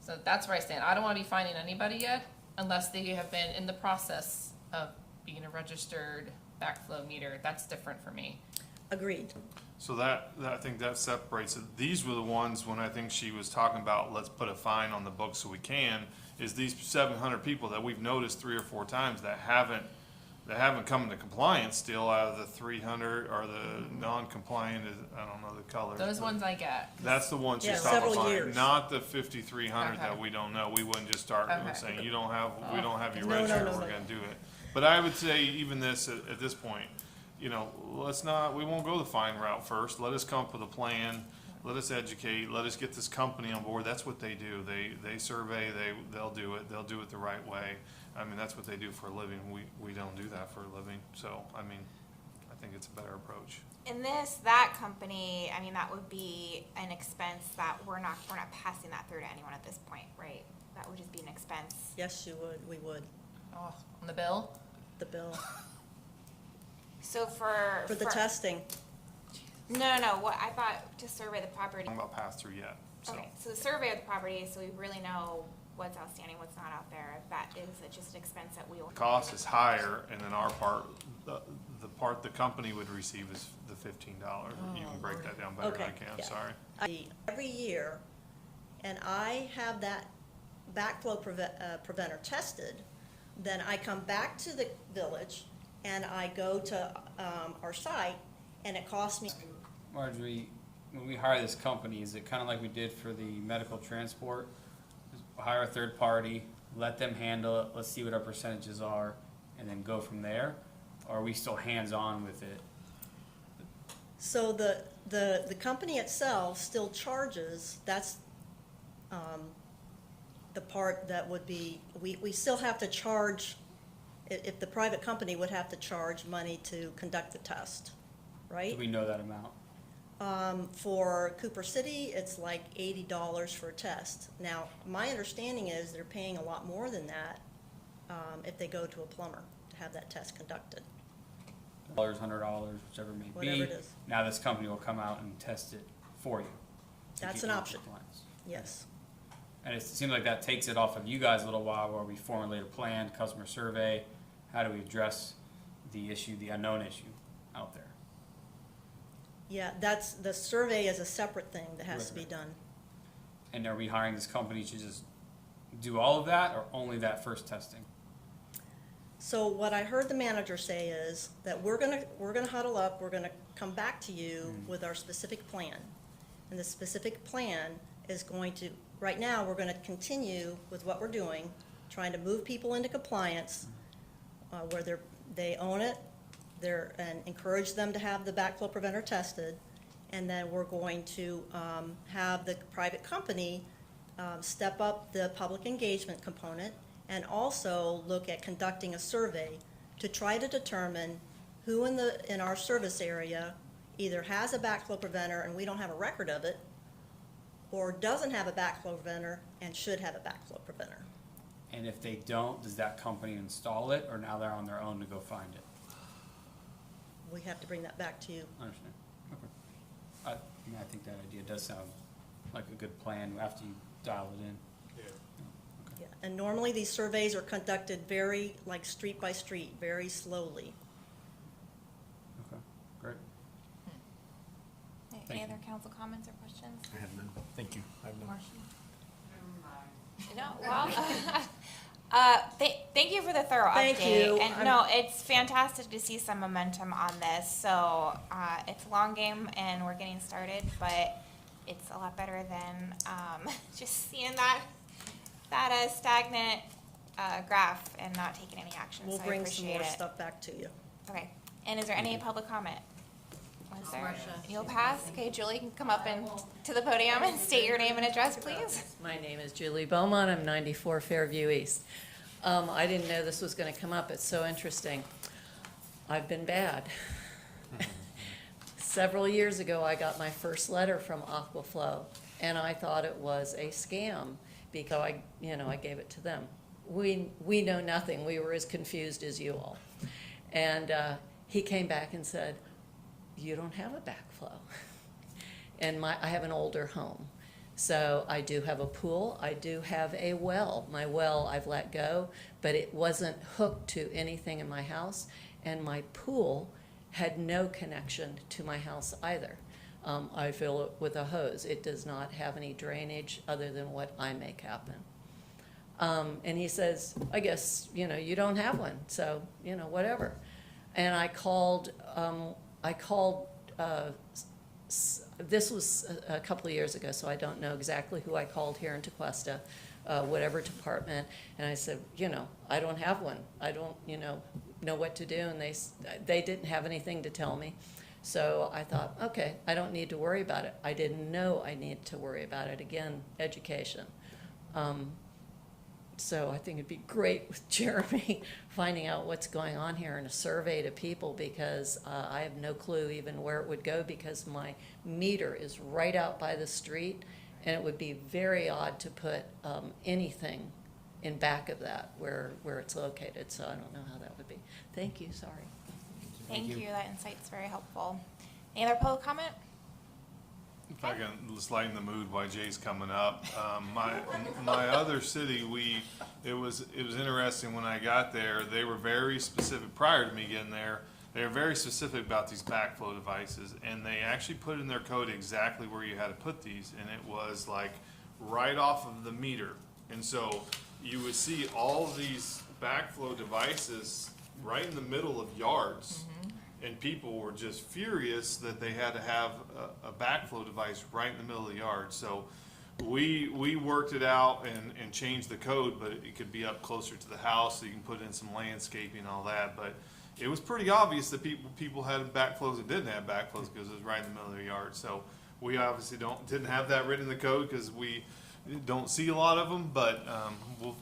So that's where I stand. I don't want to be finding anybody yet unless they have been in the process of being a registered backflow meter. That's different for me. Agreed. So that I think that separates it. These were the ones when I think she was talking about, let's put a fine on the books so we can, is these 700 people that we've noticed 3 or 4 times that haven't come into compliance still out of the 300, or the non-compliant, I don't know the color. Those ones I get. That's the ones Yeah, she's talking several about, years. not the 5,300 that Okay. we don't know. We wouldn't just start Okay. saying, we don't have you No, registered, no, no, we're no. gonna do it. But I would say even this, at this point, you know, we won't go the fine route first. Let us come up with a plan. Let us educate. Let us get this company on board. That's what they do. They survey, they'll do it. They'll do it the right way. I mean, that's what they do for a living. We don't do that for a living. So, I mean, I think it's a better approach. In that company, I mean, that would be an expense that we're not passing that through to anyone at this point, right? That would just be an expense. Yes, you would, we would, Oh, on the bill? the bill, So for for the testing. No, what I thought, to survey the property. I'm not passed through yet, so. Okay, so the survey of the property, so we really know what's outstanding, what's not out there. That is just an expense that we will. The cost is higher, and then our part, the part the company would receive is the $15. You can break that down better than I Okay, can, I'm yeah. sorry. Every year, and I have that backflow preventer tested, then I come back to the village and I go to our site, and it costs me. Marjorie, when we hire this company, is it kind of like we did for the medical transport? Just hire a third party, let them handle it, let's see what our percentages are, and then go from there? Or are we still hands-on with it? So the company itself still charges, that's the part that would be, we still have to charge, if the private company would have to charge money to conduct the test, Do right? we know that amount? For Cooper City, it's like $80 for a test. Now, my understanding is they're paying a lot more than that if they go to a plumber to have that test conducted. $100, whichever it may be. Whatever it is. Now this company will come out and test it for you. to That's keep an you in option. compliance. Yes. And it seems like that takes it off of you guys a little while, where we formulate a plan, customer survey, how do we address the issue, the unknown issue out there? Yeah, the survey is a separate thing that has to be Right. done. And are we hiring this company to just do all of that, or only that first testing? So what I heard the manager say is that we're gonna huddle up, we're gonna come back to you with our specific plan. And the specific plan is going to, right now, we're gonna continue with what we're doing, trying to move people into compliance, where they own it, and encourage them to have the backflow preventer tested. And then we're going to have the private company step up the public engagement component, and also look at conducting a survey to try to determine who in our service area either has a backflow preventer and we don't have a record of it, or doesn't have a backflow preventer and should have a backflow preventer. And if they don't, does that company install it, or now they're on their own to go find it? We have to bring that back to you. I understand. Okay. I think that idea does sound like a good plan after you dial it in. Yeah. And normally these surveys are conducted very, like, street by street, very slowly. Okay, great. Any Thank other council comments or questions? I have none. Thank you. I have none. Marcia? No, well, thank you for the thorough Thank update. you. And no, it's fantastic to see some momentum on this. So it's a long game and we're getting started, but it's a lot better than just seeing that stagnant graph and not taking any action. We'll So I bring some appreciate more it. stuff back to you. Okay. And is there any public comment? Was there? You'll pass? Okay, Julie can come up and to the podium and state your name and address, please. My name is Julie Beaumont. I'm 94 Fairview East. I didn't know this was going to come up. It's so interesting. I've been bad. Several years ago, I got my first letter from Aquaflow, and I thought it was a scam because I gave it to them. We know nothing. We were as confused as you all. And he came back and said, "You don't have a backflow." And I have an older home. So I do have a pool, I do have a well. My well I've let go, but it wasn't hooked to anything in my house, and my pool had no connection to my house either. I fill it with a hose. It does not have any drainage other than what I make happen. And he says, "I guess, you don't have one, so, whatever." And I called, this was a couple of years ago, so I don't know exactly who I called here in Tequesta, whatever department, and I said, I don't have one. I don't, know what to do, and they didn't have anything to tell me. So I thought, okay, I don't need to worry about it. I didn't know I needed to worry about it. Again, education. So I think it'd be great with Jeremy finding out what's going on here in a survey to people, because I have no clue even where it would go, because my meter is right out by the street, and it would be very odd to put anything in back of that where it's located. So I don't know how that would be. Thank you, sorry. Thank you. That insight's very helpful. Any other public comment? If I can just lighten the mood while Jay's coming up, my other city, it was interesting when I got there. They were very specific prior to me getting there. They were very specific about these backflow devices, and they actually put in their code exactly where you had to put these, and it was like right off of the meter. And so you would see all these backflow devices right in the middle of yards. And people were just furious that they had to have a backflow device right in the middle of the yard. So we worked it out and changed the code, but it could be up closer to the house, so you can put in some landscaping and all that. But it was pretty obvious that people had backflows that didn't have backflows because it was right in the middle of the yard. So we obviously didn't have that written in the code because we don't see a lot of them, but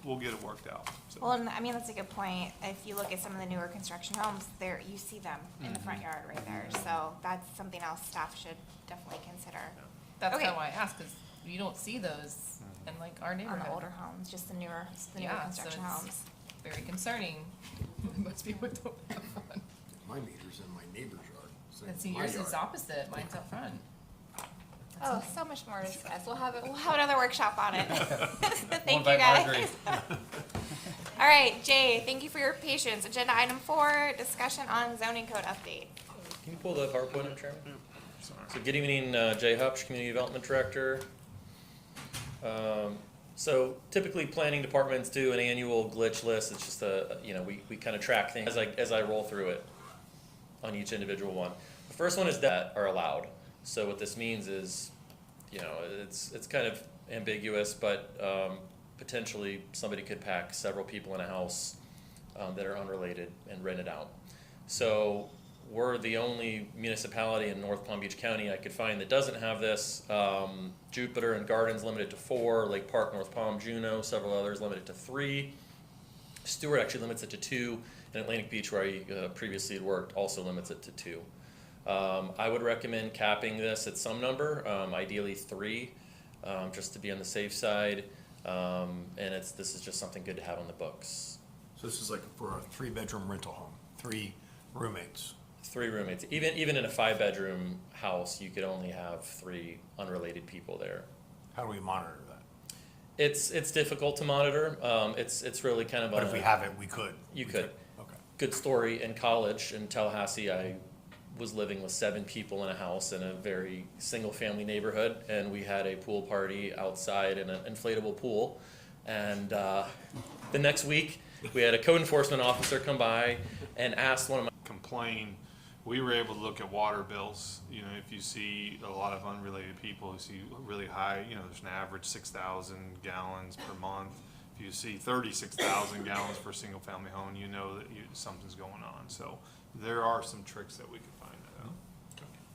we'll get it worked out. So. Well, and I mean, that's a good point. If you look at some of the newer construction homes, there you see them in the front yard right there. So that's something else staff should definitely consider. That's Okay. kind of why I asked, because you don't see those in like our On neighborhood. the older homes, just the newer Yeah, construction so it's homes. very concerning. Most people don't have one. My meter's in my neighbor's yard. so And see, my yours yard. is opposite, mine's up front. Oh, so much more to discuss. We'll have another workshop on it. Thank you, invite guys. Marjorie. All right, Jay, thank you for your patience. Agenda item 4, discussion on zoning code update. Can you pull the PowerPoint up, Chairman? So good evening, Jay Hupsch, Community Development Director. So typically planning departments do an annual glitch list. It's just we kind of track things as I roll through it on each individual one. The first one is that are allowed. So what this means is, it's kind of ambiguous, but potentially somebody could pack several people in a house that are unrelated and rent it out. So we're the only municipality in North Palm Beach County I could find that doesn't have this. Jupiter and Gardens limited to 4, Lake Park, North Palm, Juneau, several others limited to 3. Stewart actually limits it to 2, and Atlantic Beach, where I previously had worked, also limits it to 2. I would recommend capping this at some number, ideally 3, just to be on the safe side. And this is just something good to have on the books. So this is like for a 3-bedroom rental home, 3 roommates. 3 roommates. Even in a 5-bedroom house, you could only have 3 unrelated people there. How do we monitor that? It's difficult to monitor. It's really kind of But on if we a- have it, we could. You We could. Okay. Good story. In college in Tallahassee, I was living with 7 people in a house in a very single-family neighborhood, and we had a pool party outside in an inflatable pool. And the next week, we had a code enforcement officer come by and asked one of my Complain, we were able to look at water bills. You know, if you see a lot of unrelated people, you see really high, you know, there's an average 6,000 gallons per month. If you see 36,000 gallons for a single family home, you know that something's going on. So there are some tricks that we can find that out.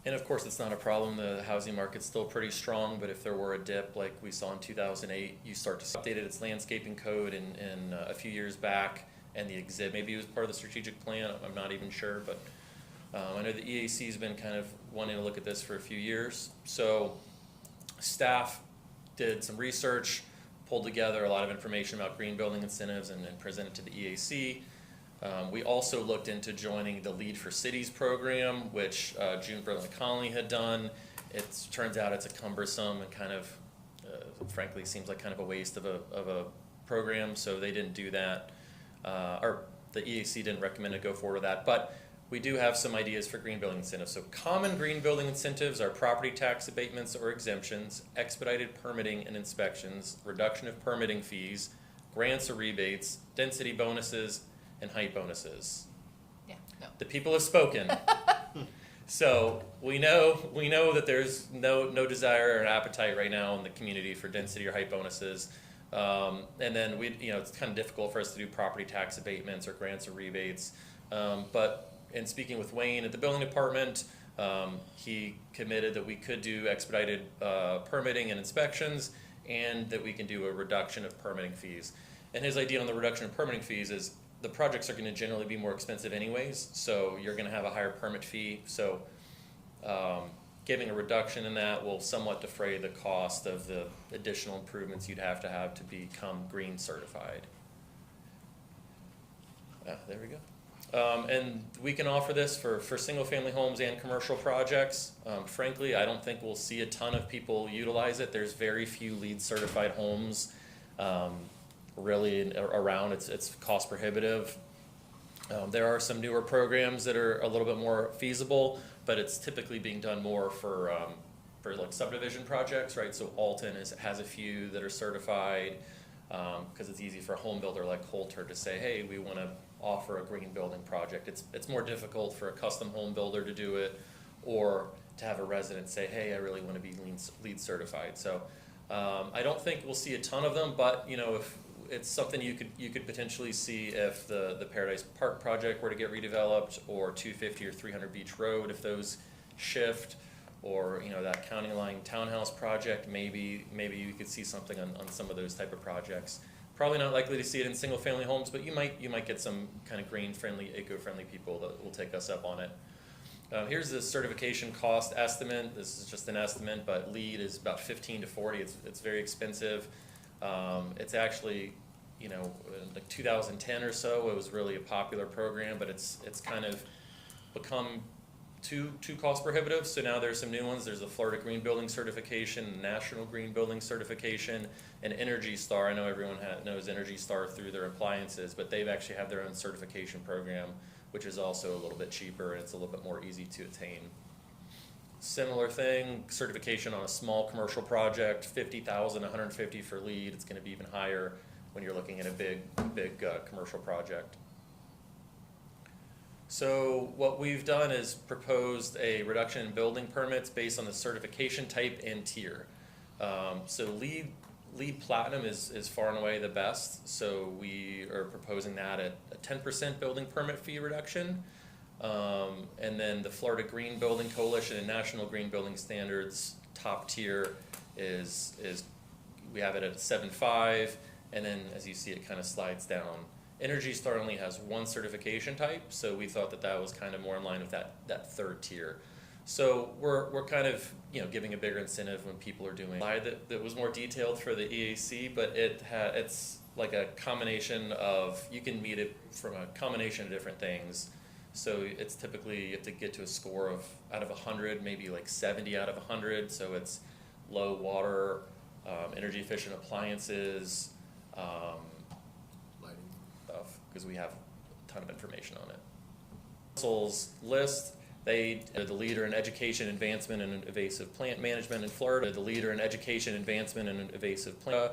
And of course, it's not a problem. The housing market's still pretty strong, but if there were a dip like we saw in 2008, you start to update its landscaping code in a few years back, and the exhibit, maybe it was part of the strategic plan, I'm not even sure, but I know the EAC's been kind of wanting to look at this for a few years. So staff did some research, pulled together a lot of information about green building incentives and presented to the EAC. We also looked into joining the Lead for Cities program, which June Berlin Connolly had done. It turns out it's a cumbersome and kind of, frankly, seems like kind of a waste of a program, so they didn't do that. Or the EAC didn't recommend to go forward with that. But we do have some ideas for green building incentives. So common green building incentives are property tax abatements or exemptions, expedited permitting and inspections, reduction of permitting fees, grants or rebates, density bonuses, and height bonuses. Yeah, no. The people have spoken. So we know that there's no desire or appetite right now in the community for density or height bonuses. And then it's kind of difficult for us to do property tax abatements or grants or rebates. But in speaking with Wayne at the building department, he committed that we could do expedited permitting and inspections, and that we can do a reduction of permitting fees. And his idea on the reduction of permitting fees is the projects are going to generally be more expensive anyways, so you're going to have a higher permit fee. So giving a reduction in that will somewhat defray the cost of the additional improvements you'd have to become green certified. There we go. And we can offer this for single-family homes and commercial projects. Frankly, I don't think we'll see a ton of people utilize it. There's very few LEED certified homes really around. It's cost prohibitive. There are some newer programs that are a little bit more feasible, but it's typically being done more for like subdivision projects, right? So Alton has a few that are certified because it's easy for a home builder like Holter to say, hey, we want to offer a green building project. It's more difficult for a custom home builder to do it, or to have a resident say, hey, I really want to be LEED certified. So I don't think we'll see a ton of them, but if it's something you could potentially see if the Paradise Park project were to get redeveloped, or 250 or 300 Beach Road if those shift, or that County Line Townhouse project. Maybe you could see something on some of those type of projects. Probably not likely to see it in single family homes, but you might get some kind of green friendly, eco-friendly people that will take us up on it. Here's the certification cost estimate. This is just an estimate, but LEED is about 15 to 40. It's very expensive. It's actually, like 2010 or so, it was really a popular program, but it's kind of become too cost prohibitive. So now there's some new ones. There's the Florida Green Building Certification, National Green Building Certification, and Energy Star. I know everyone knows Energy Star through their appliances, but they've actually have their own certification program, which is also a little bit cheaper, and it's a little bit more easy to attain. Similar thing, certification on a small commercial project, 50,000, 150 for LEED. It's going to be even higher when you're looking at a big commercial project. So what we've done is proposed a reduction in building permits based on the certification type and tier. So LEED Platinum is far and away the best. So we are proposing that at a 10% building permit fee reduction. And then the Florida Green Building Coalition and National Green Building Standards top tier is we have it at 7.5, and then as you see it kind of slides down. Energy Star only has one certification type, so we thought that was kind of more in line with that third tier. So we're kind of, you know, giving a bigger incentive when people are doing that was more detailed for the EAC, but it's like a combination of, you can meet it from a combination of different things. So it's typically, you have to get to a score of, out of 100, maybe like 70 out of 100. So it's low water, energy efficient appliances, Lighting. stuff, because we have a ton of information on it. Council's list, they are the leader in education advancement and invasive plant management in Florida, the leader in education advancement and invasive plant,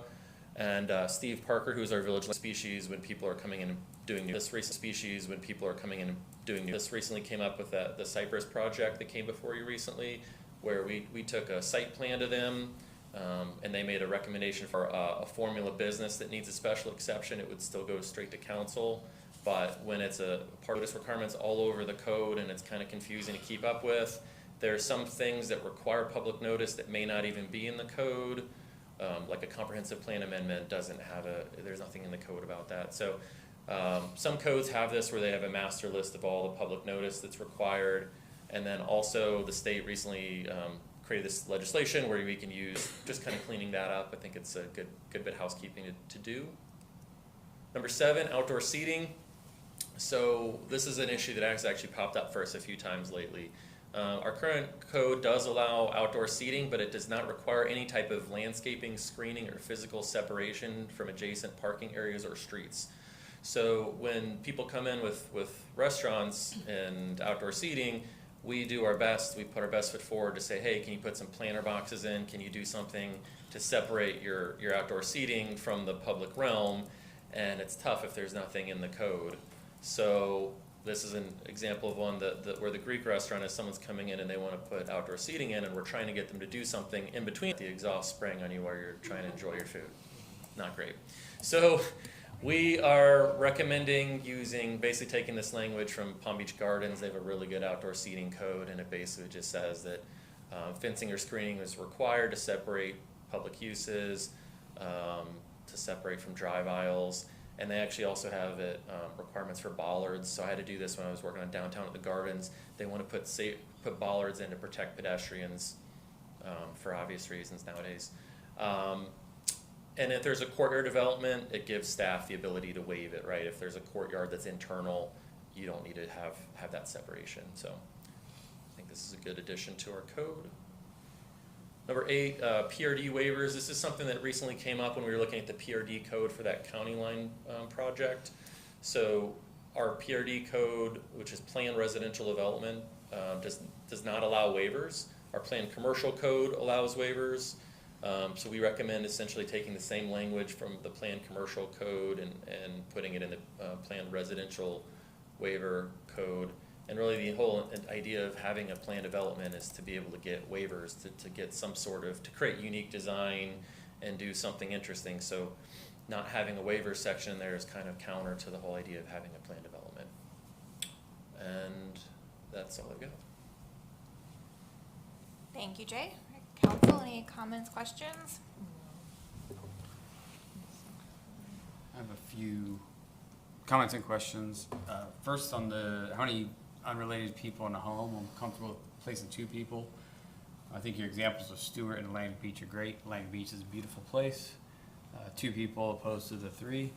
and Steve Parker, who's our village species when people are coming in and doing new, this recent species when people are coming in and doing new. This recently came up with the Cypress project that came before you recently, where we took a site plan to them, and they made a recommendation for a formula business that needs a special exception. It would still go straight to council, but when it's a part of this requirements all over the code and it's kind of confusing to keep up with, there are some things that require public notice that may not even be in the code, like a comprehensive plan amendment doesn't have there's nothing in the code about that. So some codes have this where they have a master list of all the public notice that's required, and then also the state recently created this legislation where we can use, just kind of cleaning that up. I think it's a good bit of housekeeping to do. Number 7, outdoor seating. So this is an issue that has actually popped up for us a few times lately. Our current code does allow outdoor seating, but it does not require any type of landscaping, screening, or physical separation from adjacent parking areas or streets. So when people come in with restaurants and outdoor seating, we do our best, we put our best foot forward to say, hey, can you put some planter boxes in? Can you do something to separate your outdoor seating from the public realm? And it's tough if there's nothing in the code. So this is an example of one where the Greek restaurant is someone's coming in and they want to put outdoor seating in, and we're trying to get them to do something in between the exhaust spraying on you while you're trying to enjoy your food. Not great. So we are recommending basically taking this language from Palm Beach Gardens. They have a really good outdoor seating code, and it basically just says that fencing or screening is required to separate public uses, to separate from drive aisles. And they actually also have requirements for bollards. So I had to do this when I was working on downtown at the Gardens. They want to put bollards in to protect pedestrians for obvious reasons nowadays. And if there's a courtyard development, it gives staff the ability to waive it, right? If there's a courtyard that's internal, you don't need to have that separation. So I think this is a good addition to our code. Number 8, PRD waivers. This is something that recently came up when we were looking at the PRD code for that county line project. So our PRD code, which is planned residential development, does not allow waivers. Our planned commercial code allows waivers. So we recommend essentially taking the same language from the planned commercial code and putting it in the planned residential waiver code. And really the whole idea of having a planned development is to be able to get waivers, to get some sort of, to create unique design and do something interesting. So not having a waiver section there is kind of counter to the whole idea of having a planned development. And that's all I've got. Thank you, Jay. Council, any comments, questions? I have a few comments and questions. First, on how many unrelated people in a home. I'm comfortable placing 2 people. I think your examples of Stewart and Atlantic Beach are great. Atlantic Beach is a beautiful place. 2 people opposed to the 3.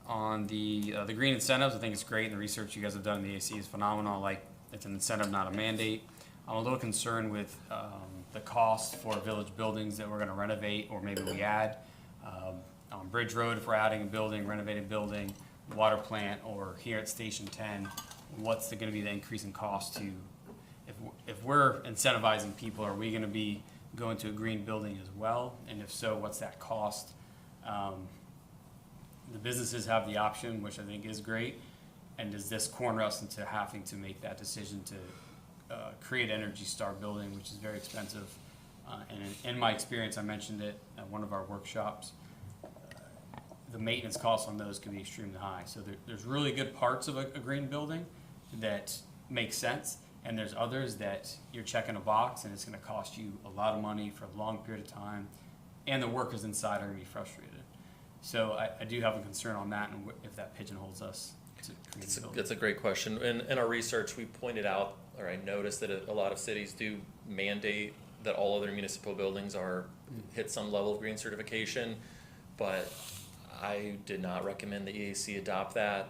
On the green incentives, I think it's great, and the research you guys have done in the AC is phenomenal. Like, it's an incentive, not a mandate. I'm a little concerned with the cost for village buildings that we're going to renovate or maybe we add. On Bridge Road, if we're adding a building, renovated building, water plant, or here at Station 10, what's going to be the increase in cost to, if we're incentivizing people, are we going to be going to a green building as well? And if so, what's that cost? The businesses have the option, which I think is great. And does this corner us into having to make that decision to create Energy Star building, which is very expensive? And in my experience, I mentioned it at one of our workshops, the maintenance costs on those can be extremely high. So there's really good parts of a green building that make sense, and there's others that you're checking a box and it's going to cost you a lot of money for a long period of time, and the workers inside are going to be frustrated. So I do have a concern on that, and if that pigeonholes us That's a great question. In our research, we pointed out, or I noticed that a lot of cities do mandate that all of their municipal buildings hit some level of green certification, but I did not recommend the EAC adopt that.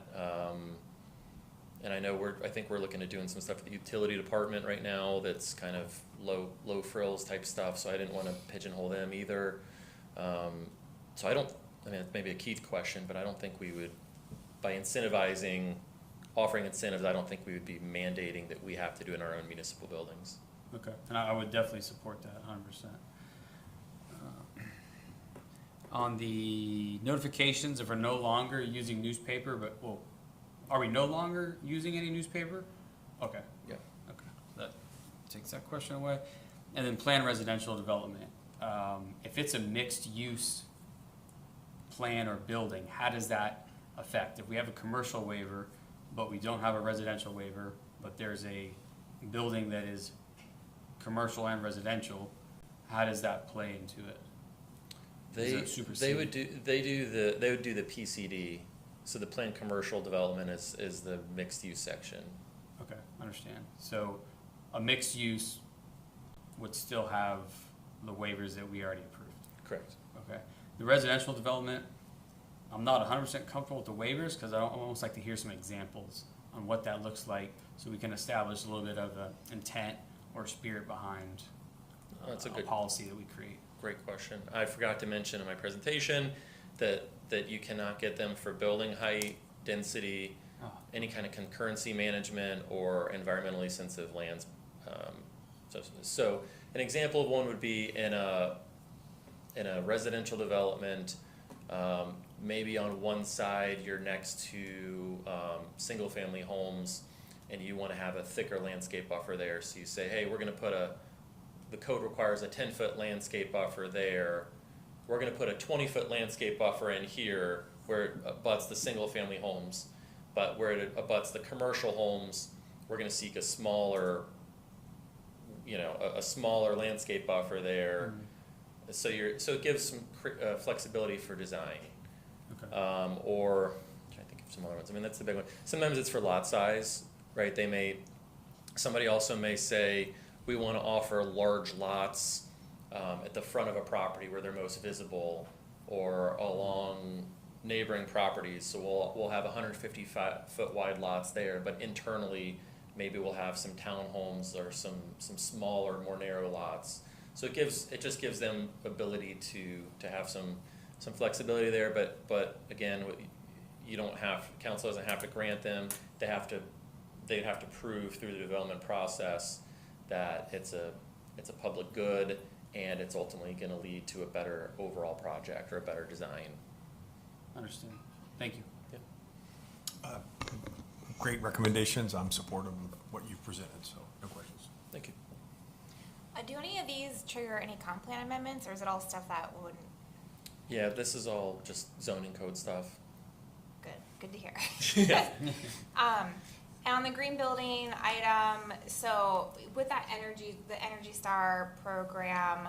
And I know I think we're looking at doing some stuff with the utility department right now that's kind of low frills type stuff, so I didn't want to pigeonhole them either. So it's maybe a Keith question, but I don't think we would, by offering incentives, I don't think we would be mandating that we have to do in our own municipal buildings. Okay, and I would definitely support that 100%. On the notifications, if we're no longer using newspaper, are we no longer using any newspaper? Okay. Yeah. Okay, that takes that question away. And then planned residential development. If it's a mixed use plan or building, how does that affect? If we have a commercial waiver, but we don't have a residential waiver, but there's a building that is commercial and residential, how does that play into it? They would do the PCD. So the planned commercial development is the mixed use section. Okay, understand. So a mixed use would still have the waivers that we already approved. Correct. Okay. The residential development, I'm not 100% comfortable with the waivers because I almost like to hear some examples on what that looks like so we can establish a little bit of an intent or spirit behind That's a a good policy that we create. Great question. I forgot to mention in my presentation that you cannot get them for building height, density, any kind of concurrency management, or environmentally sensitive lands. So an example of one would be in a residential development. Maybe on one side you're next to single-family homes, and you want to have a thicker landscape buffer there. So you say, hey, we're going to the code requires a 10-foot landscape buffer there. We're going to put a 20-foot landscape buffer in here where it abuts the single-family homes, but where it abuts the commercial homes, we're going to seek a smaller landscape buffer there. Mm-hmm. So it gives some flexibility for design. Okay. Or I'm trying to think of some other ones. I mean, that's the big one. Sometimes it's for lot size, right? Somebody also may say, we want to offer large lots at the front of a property where they're most visible, or along neighboring properties. So we'll have 150-foot wide lots there, but internally maybe we'll have some townhomes or some smaller, more narrow lots. So it just gives them ability to have some flexibility there. But again, council doesn't have to grant them. They'd have to prove through the development process that it's a public good, and it's ultimately going to lead to a better overall project or a better design. Understand. Thank you. Yeah. Great recommendations. I'm supportive of what you've presented, so no questions. Thank you. Do any of these trigger any comp plan amendments, or is it all stuff that wouldn't? Yeah, this is all just zoning code stuff. Good to hear. Yeah. And on the green building item, so with that the Energy Star program,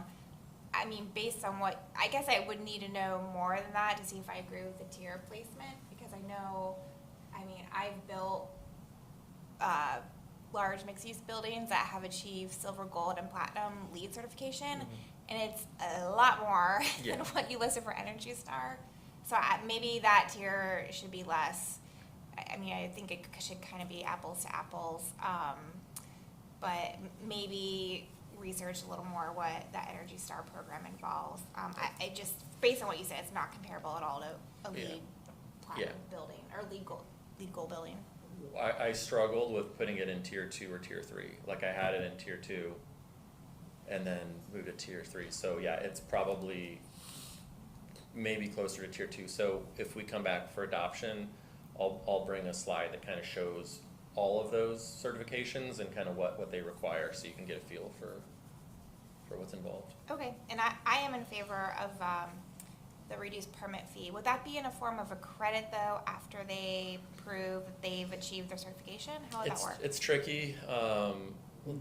I mean, based on I guess I would need to know more than that to see if I agree with the tier placement, because I've built large mixed-use buildings that have achieved silver, gold, and platinum LEED certification, and it's a lot more than what you listed for Energy Star. So maybe that tier should be less. I think it should kind of be apples to apples, but maybe research a little more what that Energy Star program involves. I just, based on what you said, it's not comparable at all to a LEED platinum building or LEED gold building. I struggled with putting it in tier 2 or tier 3. Like I had it in tier 2 and then moved it to tier 3. So yeah, it's probably maybe closer to tier 2. So if we come back for adoption, I'll bring a slide that kind of shows all of those certifications and kind of what they require, so you can get a feel for what's involved. Okay, and I am in favor of the reduced permit fee. Would that be in a form of a credit, though, after they prove that they've achieved their certification? How would that work? It's tricky.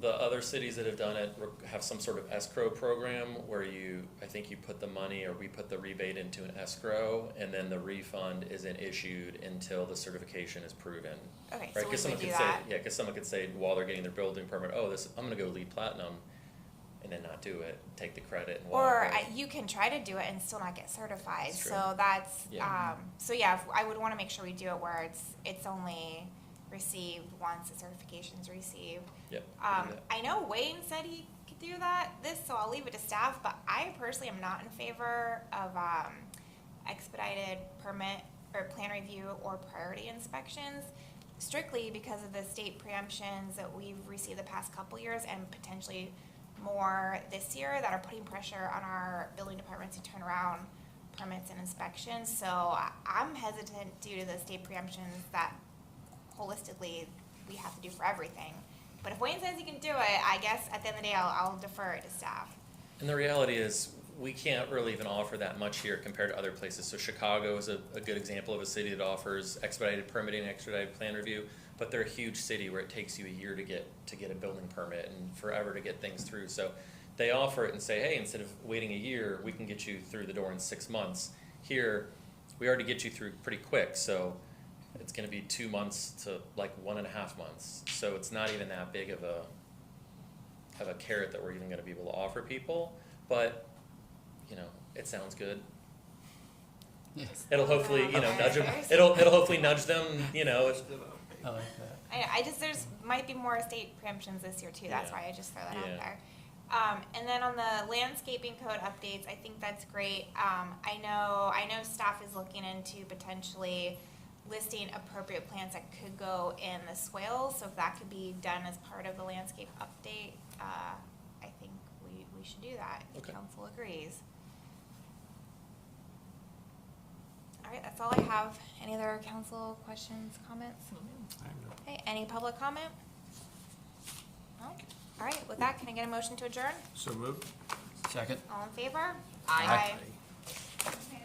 the other cities that have done it have some sort of escrow program where I think you put the money or we put the rebate into an escrow and then the refund isn't issued until the certification is proven. Okay, Right, so we because someone would do could say, that. yeah, because someone could say while they're getting their building permit, oh, I'm gonna go LEED Platinum, and then not do it, take the credit and walk Or away. you can try to do it and still not get certified, That's true. so that's, Yeah. so yeah, I would wanna make sure we do it where it's only received once the certification's received. Yep. we can do that. I know Wayne said he could do so I'll leave it to staff, but I personally am not in favor of, expedited permit or plan review or priority inspections, strictly because of the state preemptions that we've received the past couple years and potentially more this year that are putting pressure on our building departments to turn around permits and inspections. So I'm hesitant due to the state preemptions that holistically we have to do for everything. But if Wayne says he can do it, I guess at the end of the day, I'll defer it to staff. And the reality is, we can't really even offer that much here compared to other places. So Chicago is a good example of a city that offers expedited permitting, expedited plan review, but they're a huge city where it takes you a year to get a building permit and forever to get things through. So they offer it and say, hey, instead of waiting a year, we can get you through the door in 6 months. Here, we already get you through pretty quick, so it's gonna be 2 months to like 1.5 months. So it's not even that big of a carrot that we're even gonna be able to offer people, but it sounds good. Yes. It'll hopefully, nudge them. Okay. It'll hopefully nudge them, I like that. I just, there's, might be more state preemptions this year too, that's Yeah. why I just throw that out Yeah. there. And then on the landscaping code updates, I think that's great. I know staff is looking into potentially listing appropriate plants that could go in the swales, so if that could be done as part of the landscape update, I think we should do that, if Okay. council agrees. All right, that's all I have. Any other council questions, comments? Okay, any public comment? No? All right, with that, can I get a motion to adjourn? So moved. Second. All in favor? Aye. Okay.